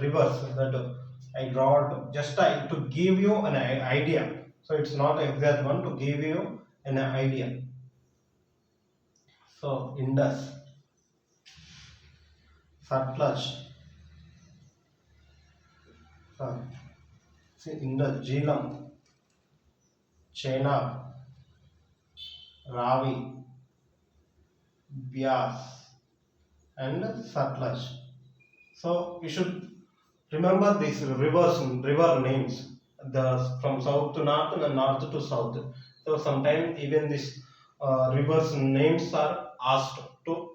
rivers that I drawed just to give you an idea. So it's not exact one, to give you an idea. So Indus, Satluj, Indus, Jhelum, Chenab, Ravi, Byas, and Satluj. So you should remember these river names, from south to north and north to south. So sometimes even these rivers names are asked to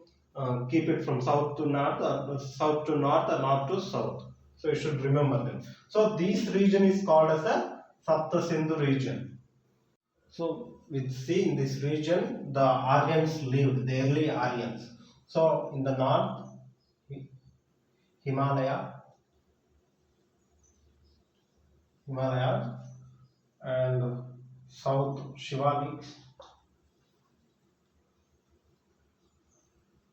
keep it from south to north, south to north, or north to south. So you should remember them. So this region is called as a Sapta Sindhu region. So we see in this region the Aryans lived, the early Aryans. So in the north, Himalayas, and South Shivalik.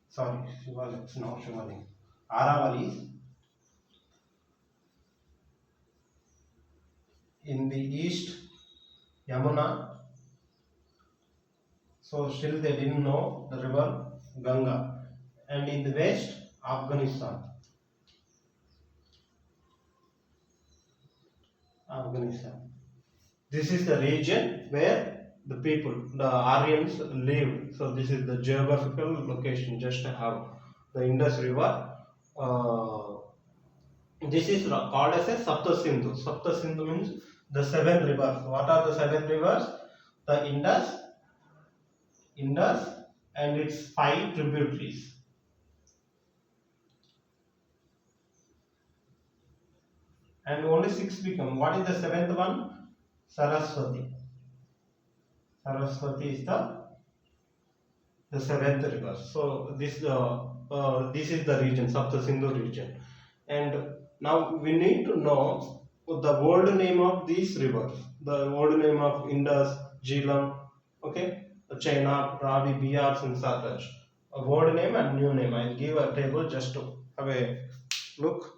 Sorry, Shivalik, no Shivalik. Aravallis. In the east, Yamuna. So still they didn't know the river Ganga. And in the west, Afghanistan. Afghanistan. This is the region where the people, the Aryans lived. So this is the geographical location. Just have the Indus River. This is called as a Sapta Sindhu. Sapta Sindhu means the seven rivers. What are the seven rivers? The Indus, and its five tributaries. And only six become. What is the seventh one? Saraswati. Saraswati is the seventh river. So this is the region, Sapta Sindhu region. And now we need to know the old name of these rivers. The old name of Indus, Jhelum, okay, Chenab, Ravi, Biars, and Satluj. A old name and new name. I'll give a table just to have a look.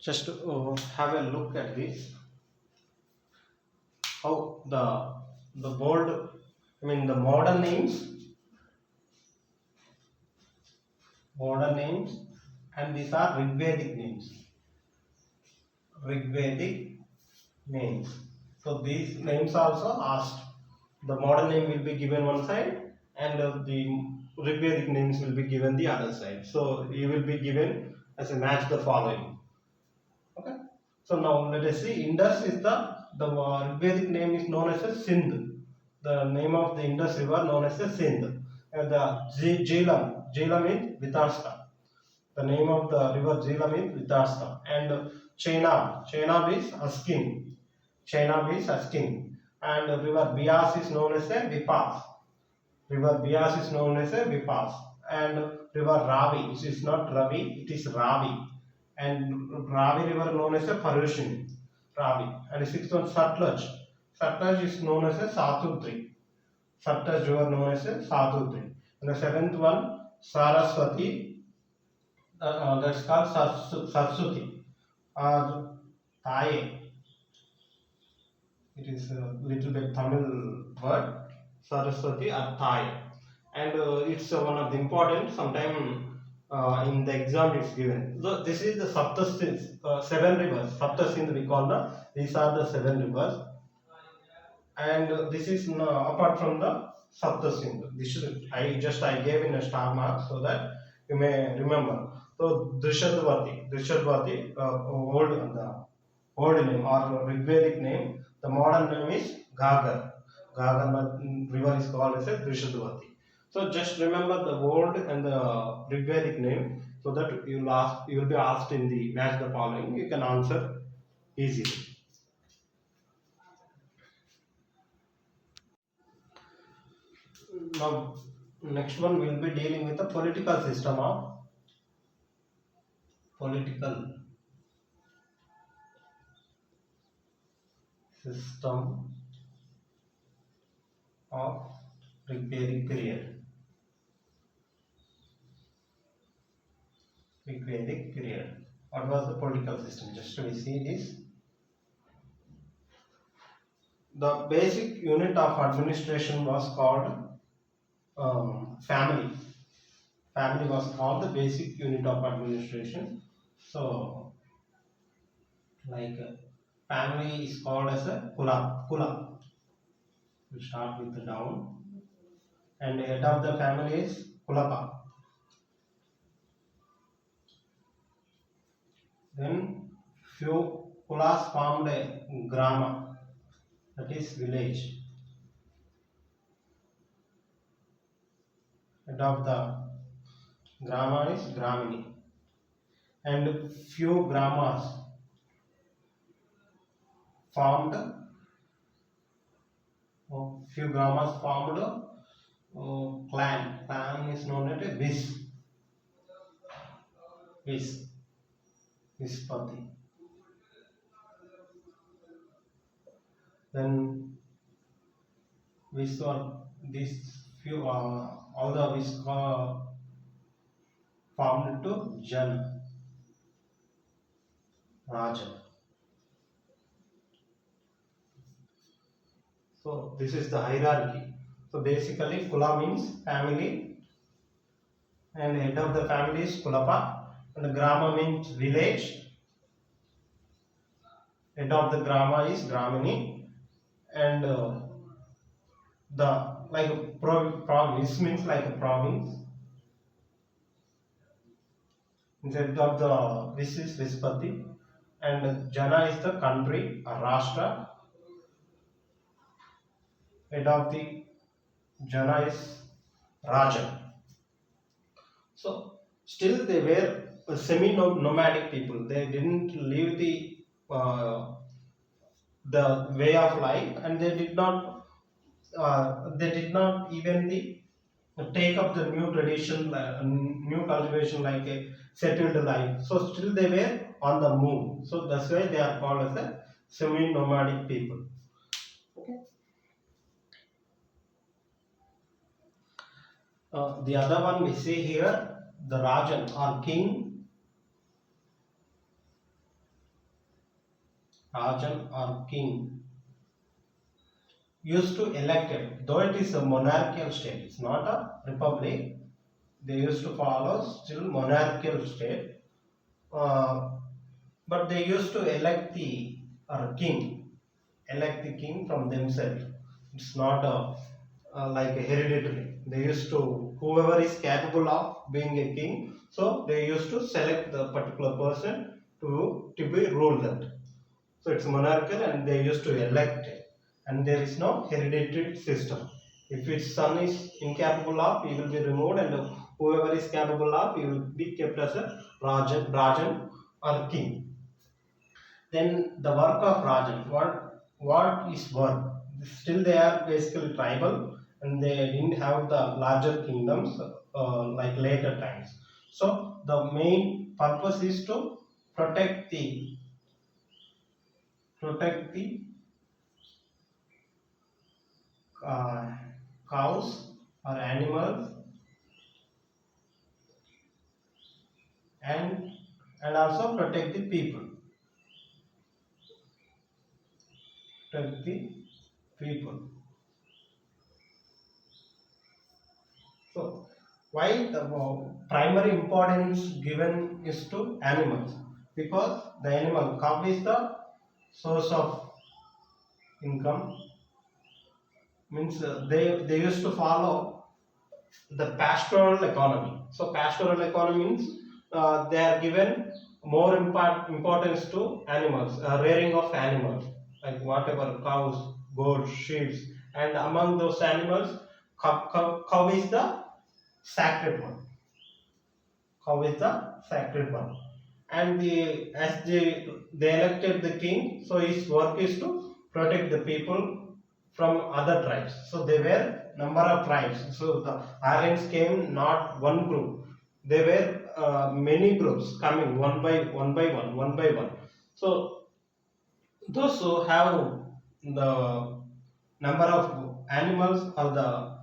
Just to have a look at this. How the old, the modern names, and these are Rigvedic names. Rigvedic names. So these names also asked. The modern name will be given one side, and the Rigvedic names will be given the other side. So you will be given as a match the following. Okay. So now let us see. Indus is the Rigvedic name is known as a Sindh. The name of the Indus river known as a Sindh. And the Jhelum is Vitashta. The name of the river Jhelum is Vitashta. And Chenab is Askin. And river Bias is known as a Vipas. And river Ravi, which is not Ravi, it is Ravi. And Ravi river known as a Parushini. Ravi. And the sixth one, Satluj. Satluj is known as a Satudri. Satluj river known as a Satudri. And the seventh one, Saraswati, that's called Sarsuti or Taye. It is a little bit Tamil word, Saraswati or Taye. And it's one of the important, sometime in the exam it's given. So this is the seven rivers. Saptasindh we call these are the seven rivers. And this is apart from the Saptasindh. I gave in a star mark so that you may remember. So Drishadvati, old name or Rigvedic name. The modern name is Gagar. Gagar river is called as a Drishadvati. So just remember the old and the Rigvedic name so that you will be asked in the match the following. You can answer easily. Now, next one we will be dealing with the political system of Rigvedic period. What was the political system? Just we see this. The basic unit of administration was called family. Family was called the basic unit of administration. So, like family is called as a Kula. We start with the down. And the head of the family is Kulapa. Then few Kulas formed a Grama, that is village. Head of the Grama is Gramini. And few Gramas formed clan. Clan is known as a Vispati. Then Vishwa, these few all the Vishwa formed to Jan, Raja. So this is the hierarchy. So basically Kula means family and head of the family is Kulapa, and Grama means village. Head of the Grama is Gramini, and the like a province means like a province. Instead of the this is Vispati, and Jana is the country or Rashtra. Head of the Jana is Raja. So still they were semi-nomadic people. They didn't leave uh, the way of life, and they did not even take up the new tradition, new cultivation like a settled life. So still they were on the move. So that's why they are called as a semi-nomadic people. Okay. The other one we see here, the Rajan or king, Rajan or king used to elect it, though it is a monarchical state, it's not a republic. They used to follow still monarchical state, uh, but they used to elect the elect the king from themselves. It's not like a hereditary. They used to whoever is capable of being a king, so they used to select the particular person to be ruled that. So it's monarchical and they used to elect it. And there is no hereditary system. If its son is incapable of, he will be removed, and whoever is capable of, he will be kept as a Rajan or king. Then the work of Rajan. What is work? Still they are basically tribal and they didn't have the larger kingdoms like later times. So the main purpose is to protect the uh, cows or animals, and also protect the people. Protect the people. So why the primary importance given is to animals? Because the animal cow is the source of income. Means they used to follow the pastoral economy. So pastoral economy means they are given more importance to animals, rearing of animals, like whatever cows, goats, sheep, and among those animals, cow is the sacred one. Cow is the sacred one, and as they elected the king, so his work is to protect the people from other tribes. So there were number of tribes. So the Aryans came not one group. There were many groups coming one by one. So those who have the number of animals or the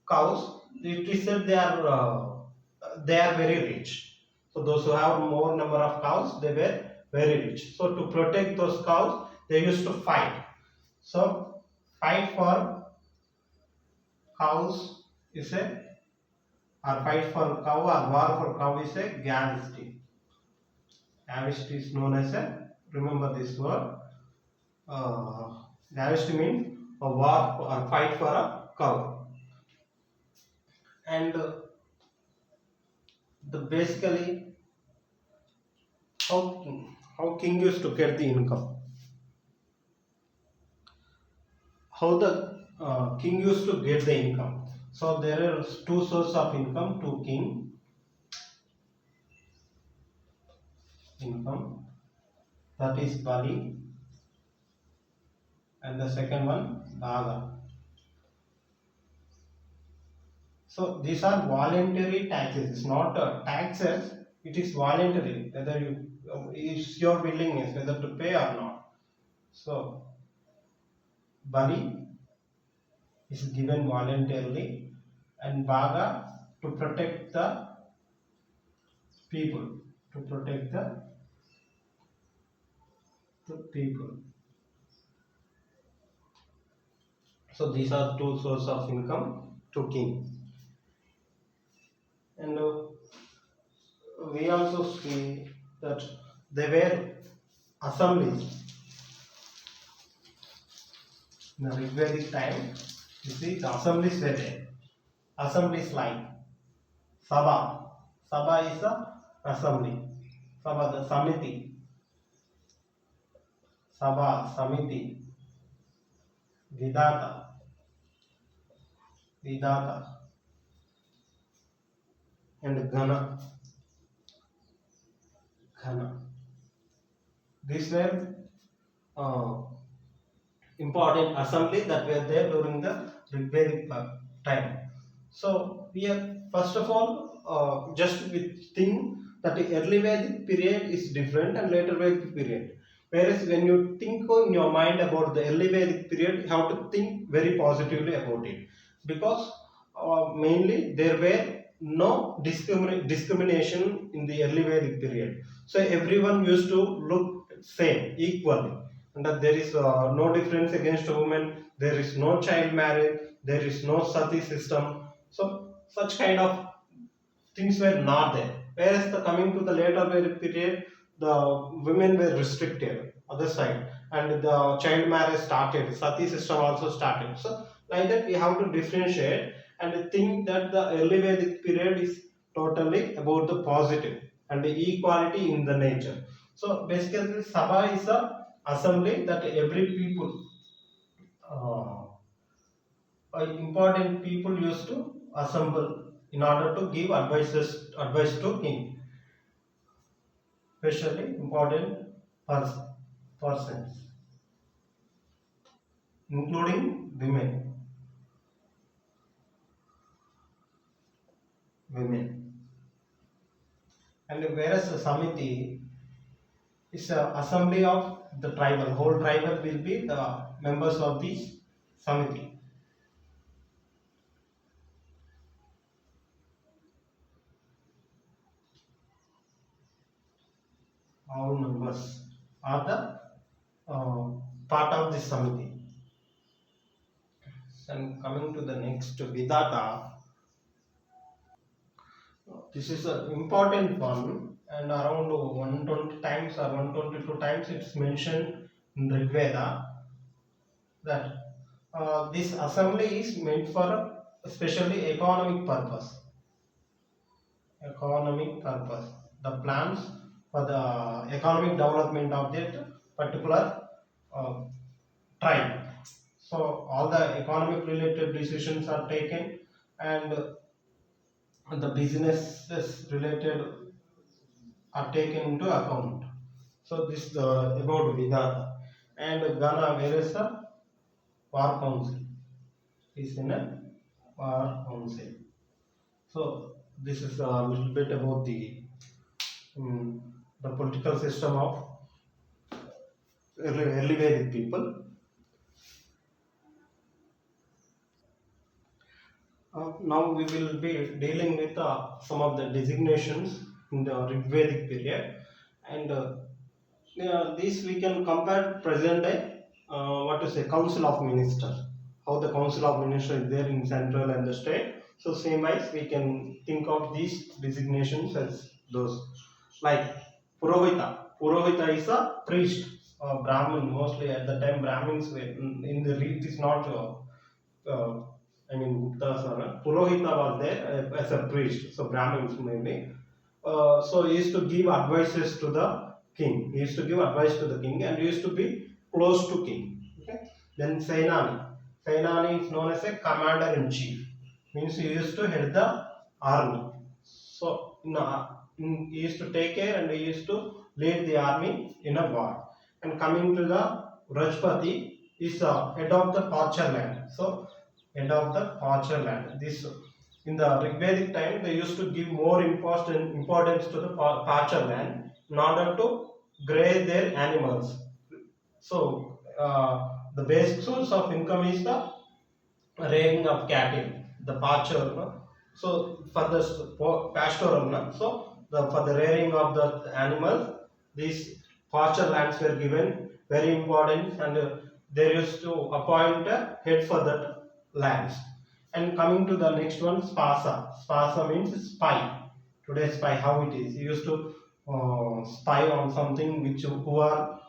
cows, it is said they are very rich. So those who have more number of cows, they were very rich. So to protect those cows, they used to fight. So fight for cows is a or fight for cow or war for cow is a gavesty. Gavesty is known as a, remember this word. Gavesty means a war or fight for a cow. And the basically how king used to get the income. How the king used to get the income. So there are two sources of income to king. Income, that is Bali, and the second one Daga. So these are voluntary taxes. It's not taxes. It is voluntary. Whether you it's your willingness whether to pay or not. So Bali is given voluntarily, and Bhaga to protect the people, to protect the people. So these are two sources of income to king. And we also see that there were assemblies in the Vedic time. You see, the assemblies were there. Assemblies like Sabha. Sabha is the assembly. Sabha, the Samiti. Sabha, Samiti. Vidata. Vidata. And Gana. Ghana. These were important assembly that were there during the Vedic time. So here, first of all, just we think that the early Vedic period is different and later Vedic period. Whereas when you think in your mind about the early Vedic period, you have to think very positively about it, because mainly there were no discrimination in the early Vedic period. So everyone used to look same, equally, and that there is no difference against women. There is no child marriage. There is no sati system. So such kind of things were not there. Whereas coming to the later period, the women were restricted other side, and the child marriage started. Sati system also started. So like that we have to differentiate and think that the early Vedic period is totally about the positive and the equality in the nature. So basically, Sabha is a assembly that every people, important people used to assemble in order to give advice to king, especially important persons, including women. And whereas the Samiti is a assembly of the tribal, whole tribal will be the members of the Samiti. All members are the part of this Samiti. And coming to the next, Vidata. This is an important one, and around 120 times or 122 times it's mentioned in the Veda that this assembly is meant for especially economic purpose. Economic purpose. The plans for the economic development of that particular uh, tribe. So all the economic related decisions are taken, and the businesses related are taken into account. So this is about Vidata. And Ghana, where is the War Council? Is in a War Council. So this is a little bit about the political system of early Vedic people. Now we will be dealing with some of the designations in the Vedic period, and this we can compare present day, what to say, council of ministers, how the council of ministers is there in central and the state. So same as we can think of these designations as those, like Purohita is a priest, Brahmin. Mostly at the time Brahmins were in the it is not I mean Guptas or Purohita was there as a priest, so Brahmins maybe. So he used to give advices to the king. He used to give advice to the king, and he used to be close to king. Okay. Then Sainani. Sainani is known as a commander in chief. Means he used to head the army. So he used to take care and he used to lead the army in a war. And coming to the Rajpati is head of the pasture land. So head of the pasture land. This in the Vedic time they used to give more importance to the pasture land in order to graze their animals. So the basic source of income is the rearing of cattle, the pasture. No? So for the pastoral, no? So for the rearing of the animals, these pasture lands were given very important, and they used to appoint a head for that lands. And coming to the next one, spasa. Spasa means spy. Today spy, how it is. You used to spy on something which who are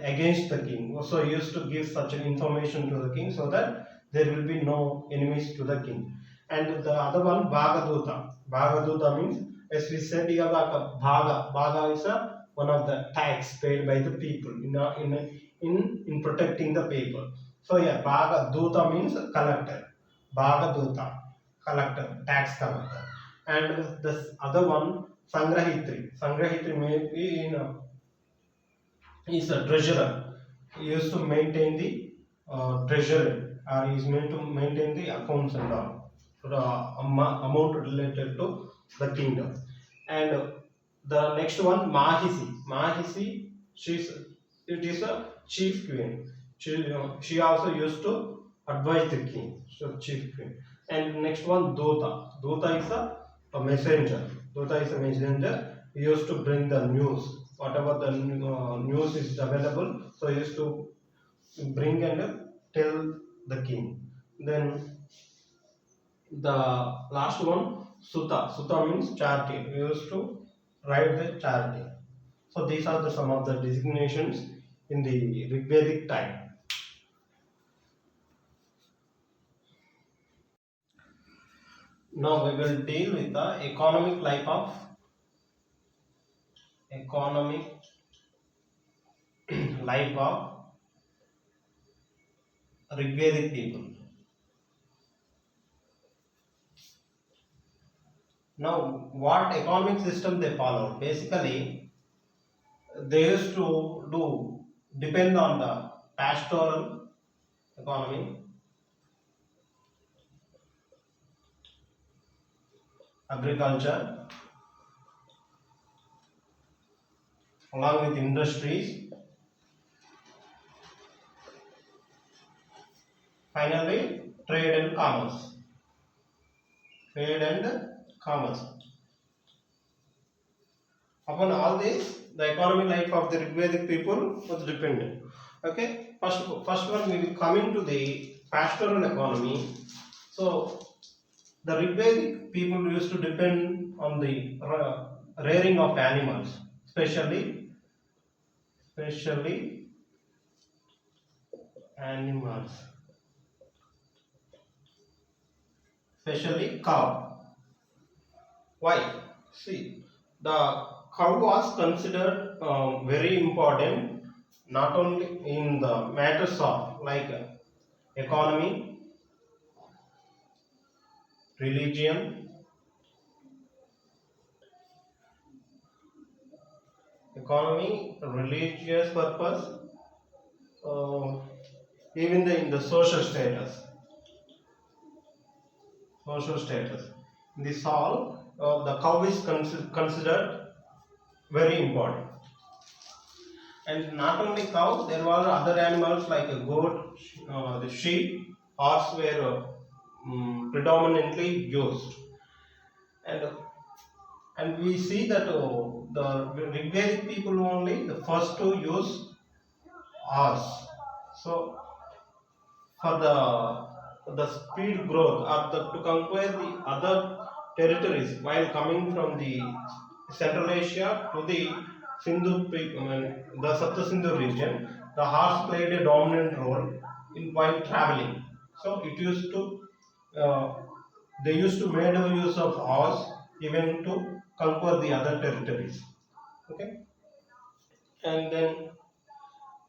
against the king. So he used to give such an information to the king so that there will be no enemies to the king. And the other one, Bhagaduta. Bhagaduta means, as we said here, Bhaga. Bhaga is one of the tax paid by the people in protecting the people. So yeah, Bhagaduta means collector. Bhagaduta, collector, tax collector. And this other one, Sangrahitri. Sangrahitri may be is a treasurer. He used to maintain the treasury, or he is meant to maintain the accounts and all, so the amount related to the kingdom. And the next one, Mahisi. Mahisi, it is a chief queen. She also used to advise the king, so chief queen. And next one, Dota. Dota is a messenger. Dota is a messenger. He used to bring the news, whatever the news is available, so he used to bring and tell the king. Then the last one, Sutta. Sutta means charity. He used to write the charity. So these are the some of the designations in the Vedic time. Now we will deal with the economic life of Rigvedic people. Now, what economic system they followed? Basically, they used to depend on the pastoral economy, agriculture, along with industries. Finally, trade and commerce. Upon all this, the economic life of the Rigvedic people was dependent. Okay, first one we will come into the pastoral economy. So the Rigvedic people used to depend on the rearing of animals, especially animals, especially cow. Why? See, the cow was considered very important, not only in the matters of like economy, religion, religious purpose, even in the social status. This all, the cow is considered very important. And not only cow, there were other animals like a goat, the sheep, horse were predominantly used. And we see that the Rigvedic people only the first to use horse. So for the speed growth or to conquer the other territories while coming from the Central Asia to the Sindhu, the Sapta Sindhu region, the horse played a dominant role in while traveling. So it used to they used to make use of horse even to conquer the other territories. Okay, and then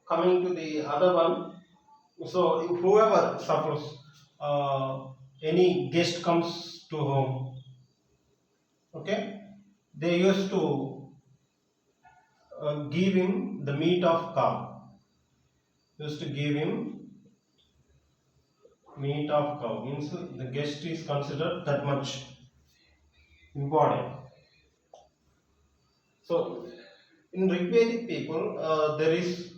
coming to the other one. So whoever, suppose any guest comes to home, okay, they used to give him the meat of cow. Used to give him meat of cow. Means the guest is considered that much important. So in Rigvedic people, there is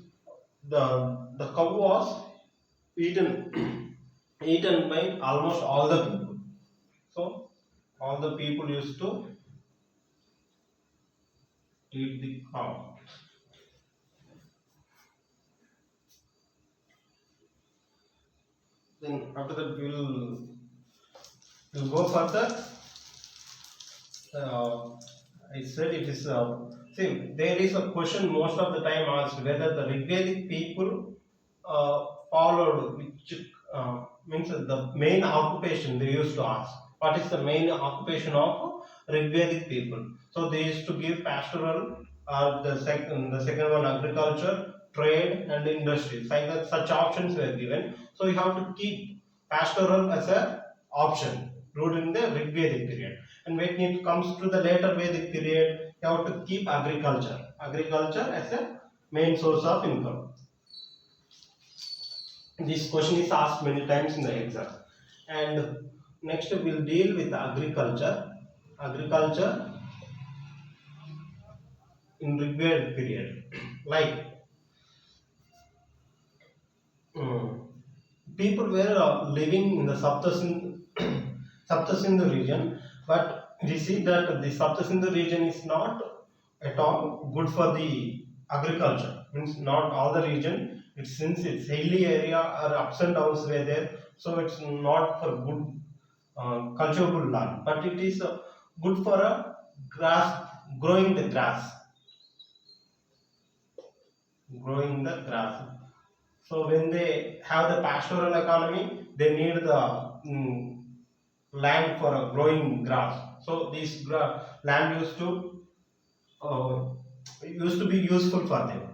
the cow was eaten eaten by almost all the people. So all the people used to eat the cow. Then after that we'll go further. I said it is. See, there is a question most of the time asked whether the Rigvedic people followed which means the main occupation they used to ask. What is the main occupation of Rigvedic people? So they used to give pastoral, the second one agriculture, trade and industry. Like that, such options were given. So you have to keep pastoral as a option during the Rigvedic period. And when it comes to the later Vedic period, you have to keep agriculture as a main source of income. This question is asked many times in the exam. And next we'll deal with agriculture in Rigvedic period. Like people were living in the Saptasindhu region, but we see that the Saptasindhu region is not at all good for the agriculture. Means not all the region. Since it's hilly area or ups and downs were there, so it's not for good cultivable land. But it is good for a grass, growing the grass, growing the grass. So when they have the pastoral economy, they need the land for a growing grass. So this land used to be useful for them.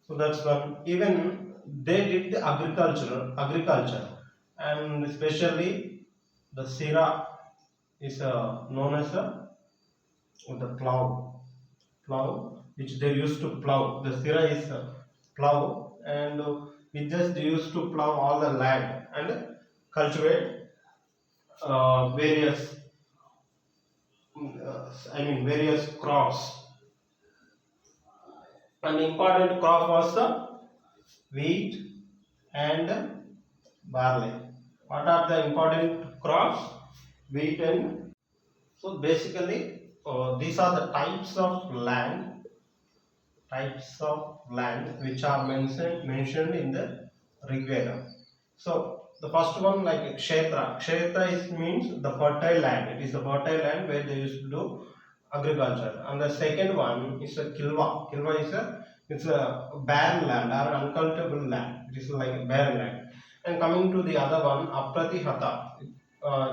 So that's one. Even they did the agriculture, and especially the sira is known as the plow which they used to plow. The sira is plow, and it just used to plow all the land and cultivate various various crops. An important crop was the wheat and barley. What are the important crops? Wheat and so basically these are the types of land which are mentioned in the Rig Veda. So the first one like kshetra. Kshetra means the fertile land. It is the fertile land where they used to do agriculture. And the second one is a kilva. Kilva is it's a barren land or uncultivable land. It is like a barren land. And coming to the other one, apratihata.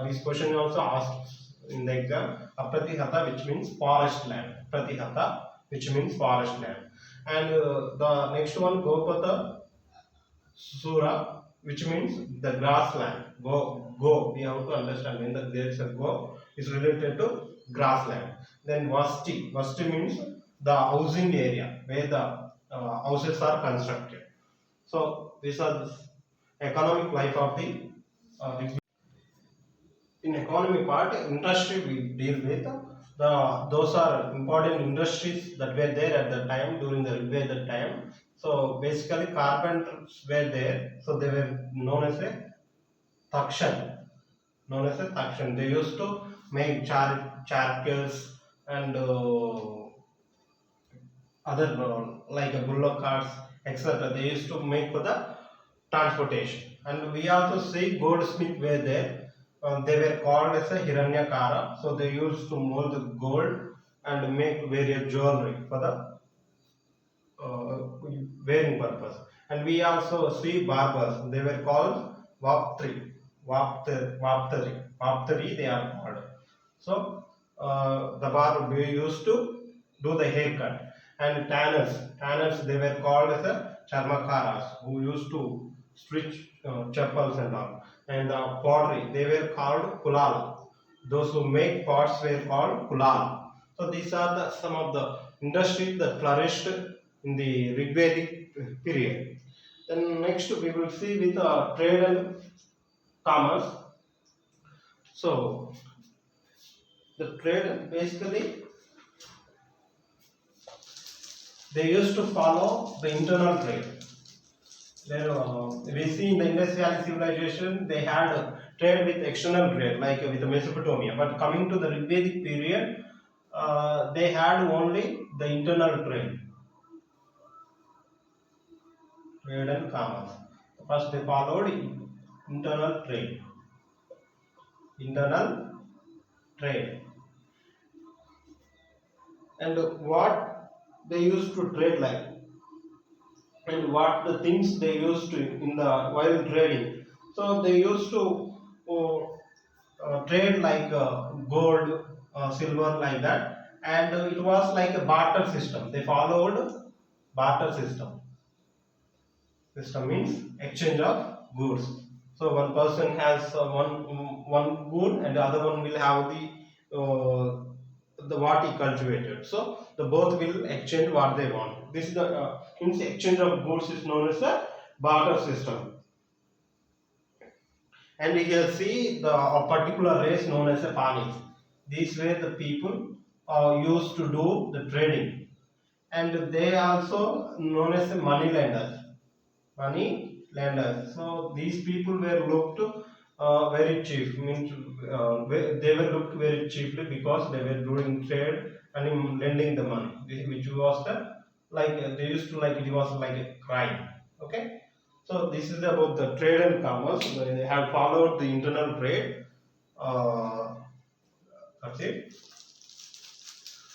This question is also asked in the exam. Apratihata, which means forest land. Pratihata, which means forest land. And the next one, Gopata Sura, which means the grassland. Go. We have to understand when there is a go is related to grassland. Then Vasti. Vasti means the housing area where the houses are constructed. So these are the economic life of the in economy part industry we deal with those are important industries that were there at the time during the Vedic time. So basically carpenters were there, so they were known as a takshan. They used to make chariots and other like a bullock carts, etc. They used to make for the transportation. And we also see goldsmith were there. They were called as a hiranyakara. So they used to mold the gold and make various jewelry for the wearing purpose. And we also see barbers. They were called vaptari. Vaptari they are called. So the barber we used to do the haircut. And tanners they were called as a charmakaras who used to stitch chappals and all. And pottery they were called kulal. Those who make pots were called kulal. So these are some of the industries that flourished in the Rigvedic period. Then next we will see with trade and commerce. So the trade basically they used to follow the internal trade. Then we see in the Indus Valley civilization they had trade with external trade like with Mesopotamia. But coming to the Vedic period, they had only the internal trade and commerce. First they followed internal trade. Internal trade. And what they used to trade like, and what the things they used to in the while trading. So they used to trade like gold, silver like that, and it was like a barter system. They followed barter system. System means exchange of goods. So one person has one good, and the other one will have the what he cultivated. So the both will exchange what they want. This is the means exchange of goods is known as the barter system. And here see the a particular race known as the Panis. These were the people used to do the trading, and they also known as the money lenders. Money lenders. So these people were looked very cheap. Means they were looked very cheaply because they were doing trade and lending the money, which was the like they used to like it was like a crime. Okay. So this is about the trade and commerce. They have followed the internal trade. That's it.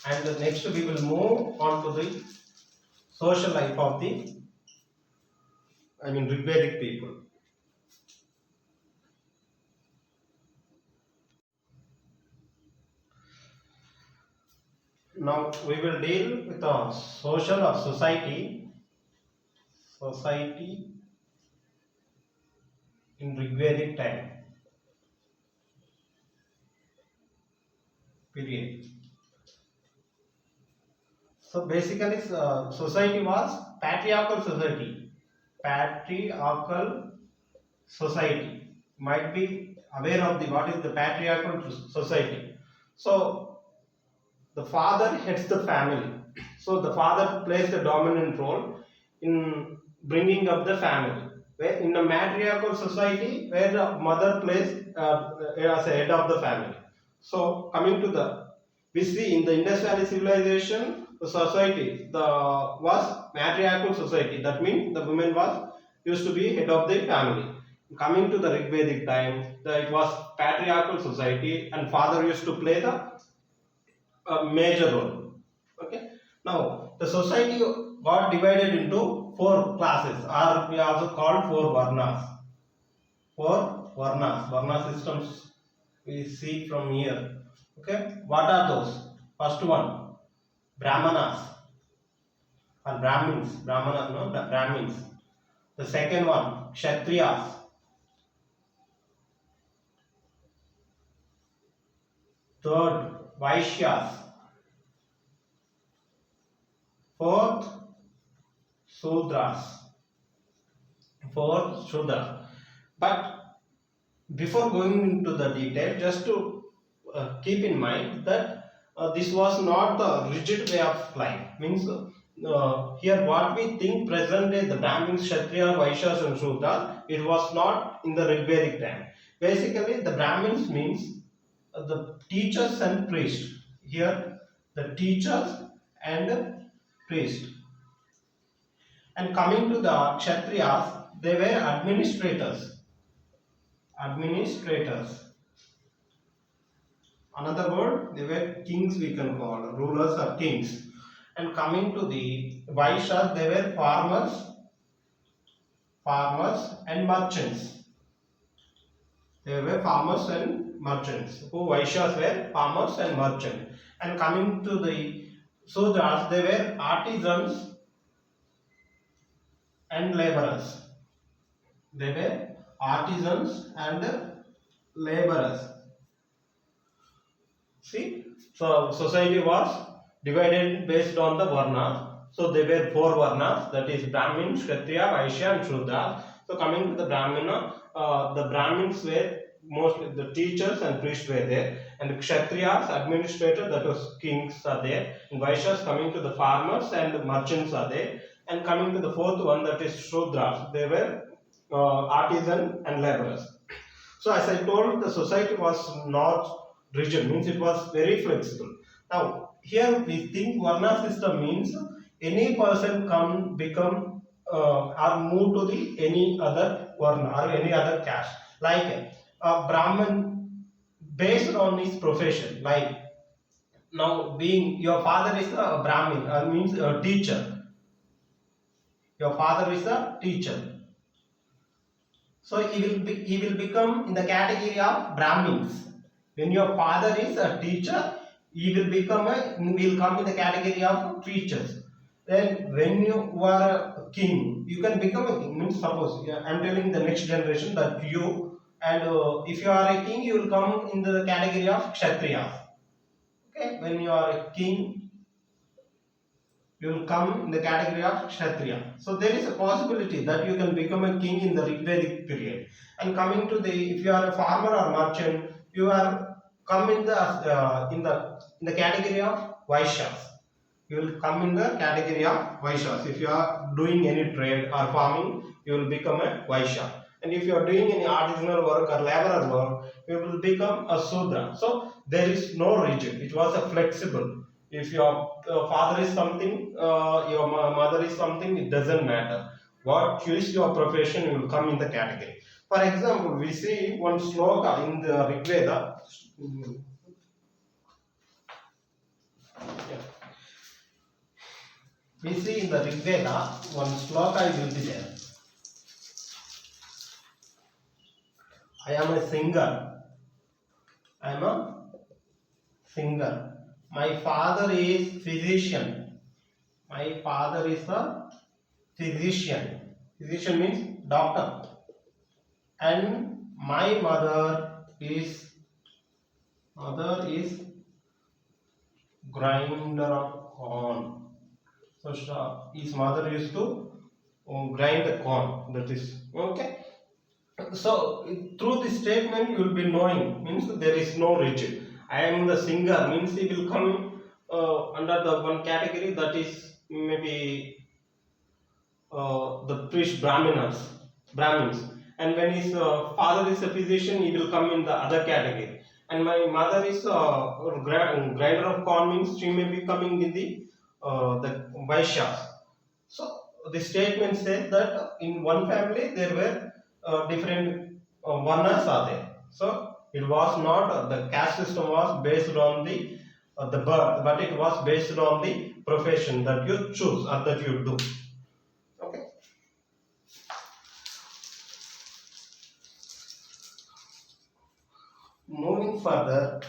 And next we will move on to the social life of the Vedic people. Now we will deal with the social or society in Vedic time period. So basically society was patriarchal society. Patriarchal society. Might be aware of the what is the patriarchal society. So the father heads the family. So the father plays the dominant role in bringing up the family. Where in a matriarchal society, where the mother plays as a head of the family. So coming to the, we see in the Indus Valley civilization, the society was matriarchal society. That means the woman was used to be head of the family. Coming to the Vedic time, it was patriarchal society, and father used to play the major role. Okay. Now the society got divided into four classes, or we also called four varnas. Varna systems we see from here. Okay. What are those? First one, Brahmanas or Brahmins. Brahmanas, no, Brahmins. The second one, Kshatriyas. Third, Vaishyas. Fourth, Sudras. But before going into the detail, just to keep in mind that this was not the rigid way of life. Means here what we think present day the Brahmins, Kshatriya, Vaishyas and Shudras, it was not in the Vedic time. Basically the Brahmins means the teachers and priests. Here the teachers and priests. And coming to the Kshatriyas, they were administrators. Another word, they were kings, we can call rulers or kings. And coming to the Vaishyas, they were farmers and merchants. They were farmers and merchants. Who Vaishyas were farmers and merchants. And coming to the Sudras, they were artisans and laborers. They were artisans and laborers. See, so society was divided based on the varnas. So there were four varnas, that is Brahmin, Kshatriya, Vaishya and Shudra. So coming to the Brahmana, the Brahmins were mostly the teachers and priests were there, and the Kshatriyas, administrators, that was kings are there, and Vaishyas coming to the farmers and merchants are there, And coming to the fourth one, that is Shudras, they were artisan and laborers. So as I told, the society was not rigid, means it was very flexible. Now here we think Varna system means any person can become or move to the any other Varna or any other caste. Like Brahman based on his profession. Like now being your father is a Brahmin, means a teacher. Your father is a teacher. So he will become in the category of Brahmins. When your father is a teacher, he will come in the category of teachers. Then when you are a king, you can become a king. Means suppose I am telling the next generation that you, and if you are a king, you will come in the category of Kshatriyas. Okay, when you are a king, you will come in the category of Kshatriya. So there is a possibility that you can become a king in the Vedic period. And coming to the, if you are a farmer or merchant, you are come in the category of Vaishyas. You will come in the category of Vaishyas. If you are doing any trade or farming, you will become a Vaishya. And if you are doing any artisanal work or laborer work, you will become a Sudra. So there is no rigid. It was a flexible. If your father is something, your mother is something, it doesn't matter. What choose your profession, you will come in the category. For example, we see one sloka in the Rig Veda. We see in the Rig Veda, one sloka will be there. I am a singer. I am a singer. My father is physician. My father is a physician. Physician means doctor. And my mother is grinder of corn. So his mother used to grind the corn. That is okay. So through this statement you will be knowing, means there is no rigid. I am the singer, means he will come under the one category, that is maybe the priest Brahmins. And when his father is a physician, he will come in the other category. And my mother is a grinder of corn, means she may be coming in the Vaishyas. So the statement says that in one family there were different varnas are there. So it was not the caste system was based on the birth, but it was based on the profession that you choose or that you do. Okay. Moving further.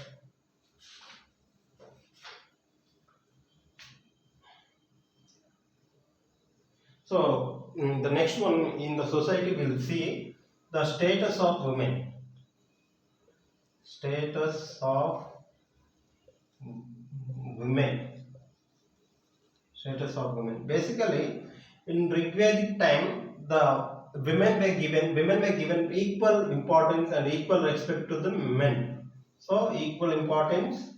So the next one in the society will see the status of women. Status of women. Status of women. Basically, in Rigvedic time, the women were given equal importance and equal respect to the men. So equal importance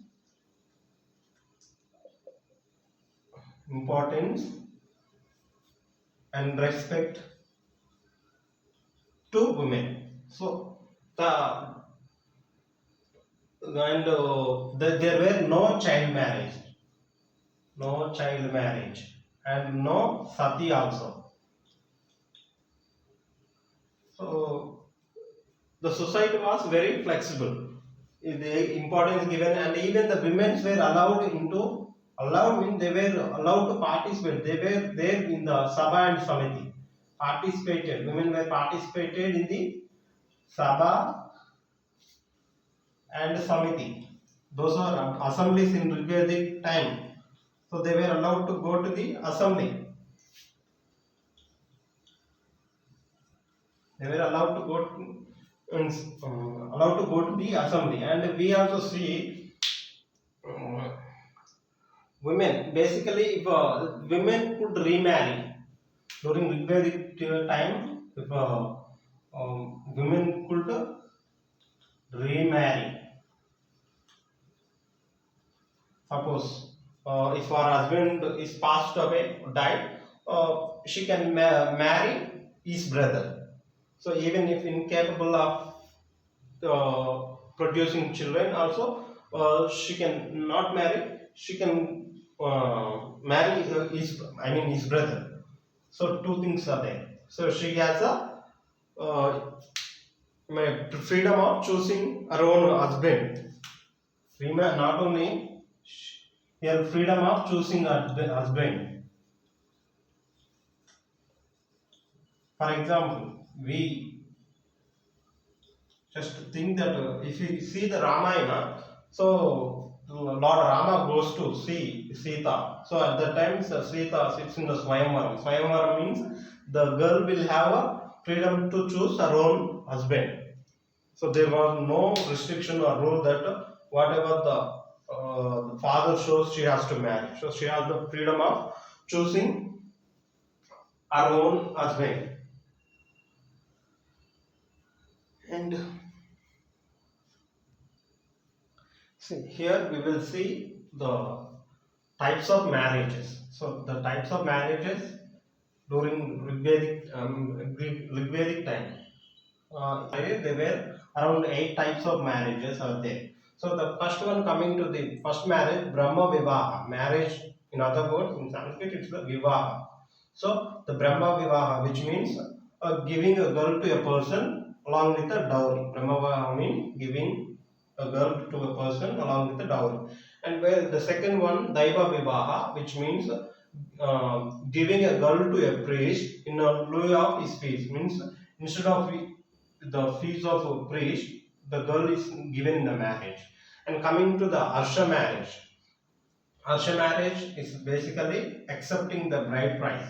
and respect to women. So there were no child marriage, and no sati also. So the society was very flexible. The importance given, and even the women were allowed means they were allowed to participate. They were there in the Sabha and Samiti. Women were participated in the Sabha and Samiti. Those are assemblies in Rigvedic time. So they were allowed to go to the assembly. They were allowed to go to the assembly. And we also see women. Basically, if women could remarry during Rigvedic time, if women could remarry. Suppose if our husband is passed away, died, she can marry his brother. So even if incapable of producing children, also she can not marry. She can marry his brother. So two things are there. So she has a freedom of choosing her own husband. Not only here freedom of choosing her husband. For example, we just think that if you see the Ramayana, so Lord Rama goes to see Sita. So at the time, Sita sits in the Swayamvaram. Swayamvaram means the girl will have a freedom to choose her own husband. So there was no restriction or rule that whatever the father shows, she has to marry. So she has the freedom of choosing her own husband. And see, here we will see the types of marriages. So the types of marriages during Rigvedic time. There were around 8 types of marriages are there. So the first one, coming to the first marriage, Brahma Vivaha. Marriage, in other words, in Sanskrit it's the Vivaha. So the Brahma Vivaha, which means giving a girl to a person along with a dowry. Brahma Vivaha means giving a girl to a person along with a dowry. And where the second one, Daiva Vivaha, which means giving a girl to a priest in a lieu of his fees. Means instead of the fees of a priest, the girl is given in the marriage. And coming to the Harsha marriage. Harsha marriage is basically accepting the bride price.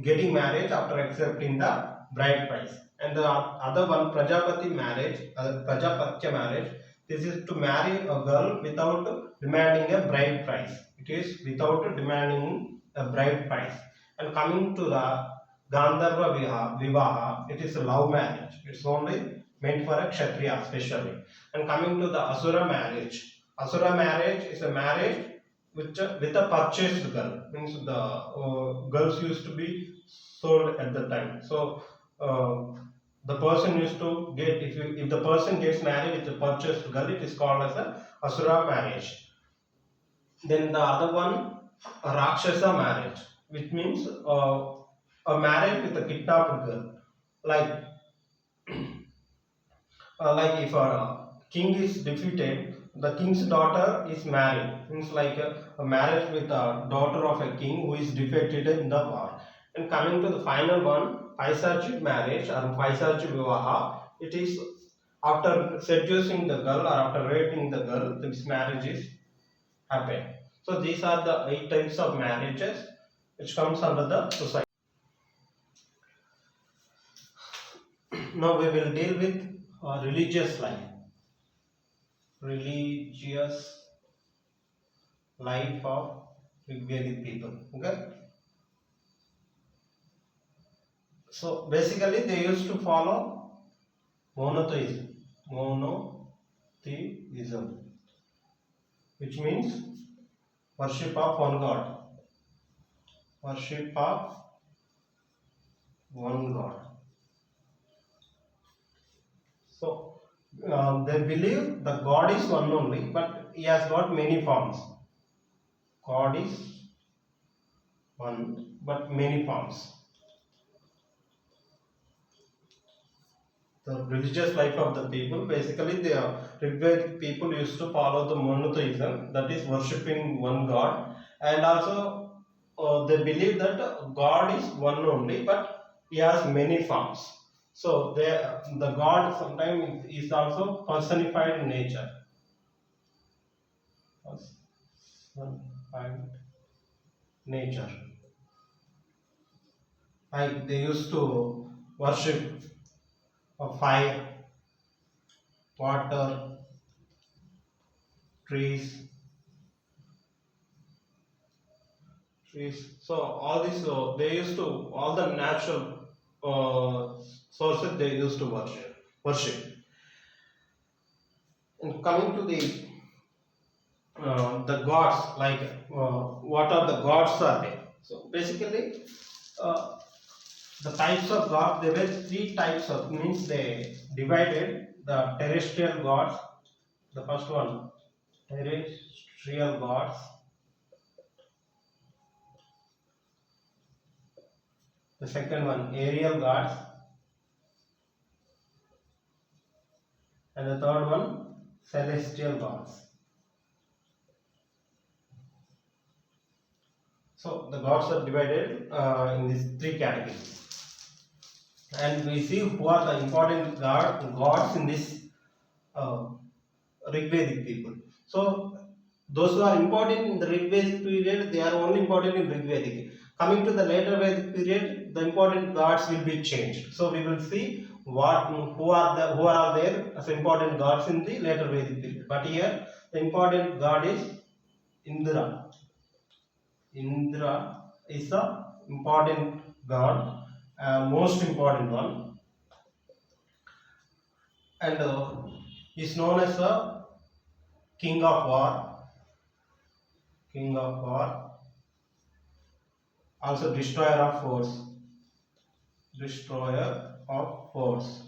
Getting married after accepting the bride price. And the other one, Prajapati marriage, Prajapatya marriage. This is to marry a girl without demanding a bride price. It is without demanding a bride price. And coming to the Gandharva Vivaha, it is a love marriage. It's only meant for a Kshatriya especially. And coming to the Asura marriage. Asura marriage is a marriage with a purchased girl. Means the girls used to be sold at the time. So the person used to get, if the person gets married with a purchased girl, it is called as a Asura marriage. Then the other one, a Rakshasa marriage, which means a marriage with a kidnapped girl. Like if a king is defeated, the king's daughter is married. Means like a marriage with a daughter of a king who is defeated in the war. And coming to the final one, Paisarchik marriage or Paisarchik Vivaha, it is after seducing the girl or after raping the girl, this marriage is happened. So these are the 8 types of marriages which comes under the society. Now we will deal with religious life. Religious life of Vedic people. Okay. So basically they used to follow monotheism. Monotheism, which means worship of one God. Worship of one God. So they believe the God is one only, but he has got many forms. God is one, but many forms. The religious life of the people, basically the Rigvedic people used to follow the monotheism, that is worshipping one God, and also they believe that God is one only, but he has many forms. So the God sometimes is also personified nature. Personified nature. Like they used to worship fire, water, trees. So all these they used to, all the natural sources they used to worship. And coming to the gods, like what are the gods are there? So basically, uh, the types of gods, there were three types of, means they divided the terrestrial gods. The first one, terrestrial gods. The second one, aerial gods. And the third one, celestial gods. So the gods are divided in these three categories. And we see who are the important gods in this Rigvedic people. So those who are important in the Rigvedic period, they are only important in Rigvedic. Coming to the later Vedic period, the important gods will be changed. So we will see who are there as important gods in the later Vedic period. But here the important god is Indra. Indra is the important god, most important one, and is known as the king of war. King of war, also destroyer of force. Destroyer of force.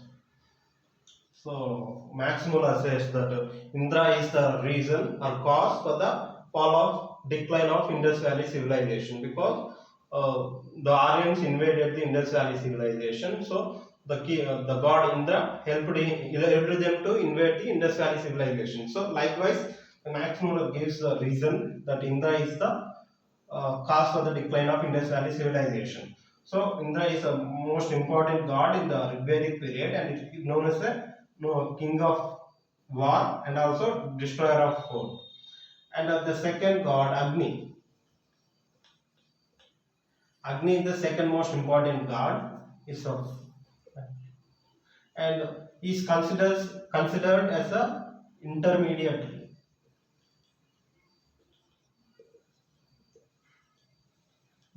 So Maximus says that Indra is the reason or cause for the fall of decline of Indus Valley civilization, because the Aryans invaded the Indus Valley civilization. So the god Indra helped them to invade the Indus Valley civilization. So likewise, Maximus gives the reason that Indra is the cause for the decline of Indus Valley civilization. So Indra is the most important god in the Rigvedic period, and it is known as the king of war and also destroyer of food. And the second god, Agni. Agni is the second most important god, and is considered as a intermediary,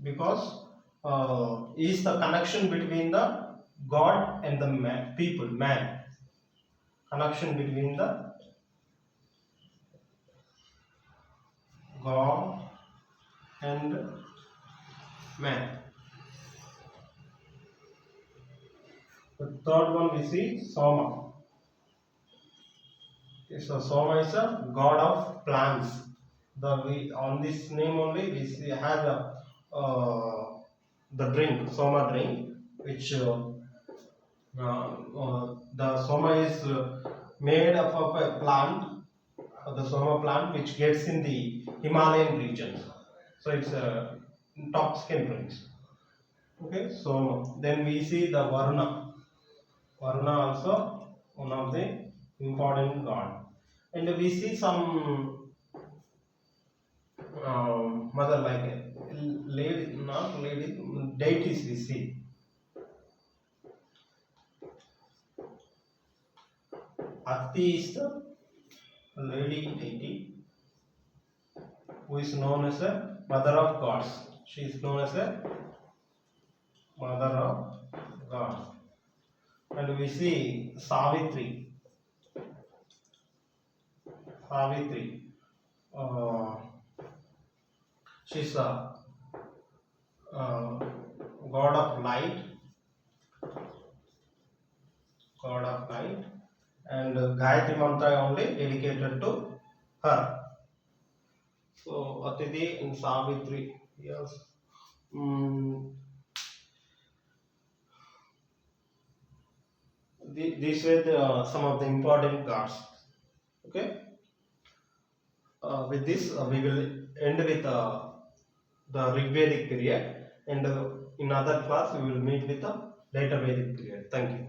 because is the connection between the god and the man. Connection between the god and man. The third one we see Soma. Okay, so Soma is a god of plants. On this name only we see has the drink, Soma drink, which the Soma is made up of a plant, the Soma plant, which gets in the Himalayan region. So it's a toxic drinks. Okay, so then we see the Varuna. Varuna also one of the important god, and we see some mother, like lady, not lady, deities we see. Ati is the lady deity who is known as a mother of gods. She is known as a mother of gods. And we see Savitri. Savitri. She is a god of light. God of light. And Gayatri mantra only dedicated to her. So Atiti and Savitri. Yes. These were some of the important gods. Okay. With this, we will end with the Rigvedic period, and in other class we will meet with the later Vedic period. Thank you.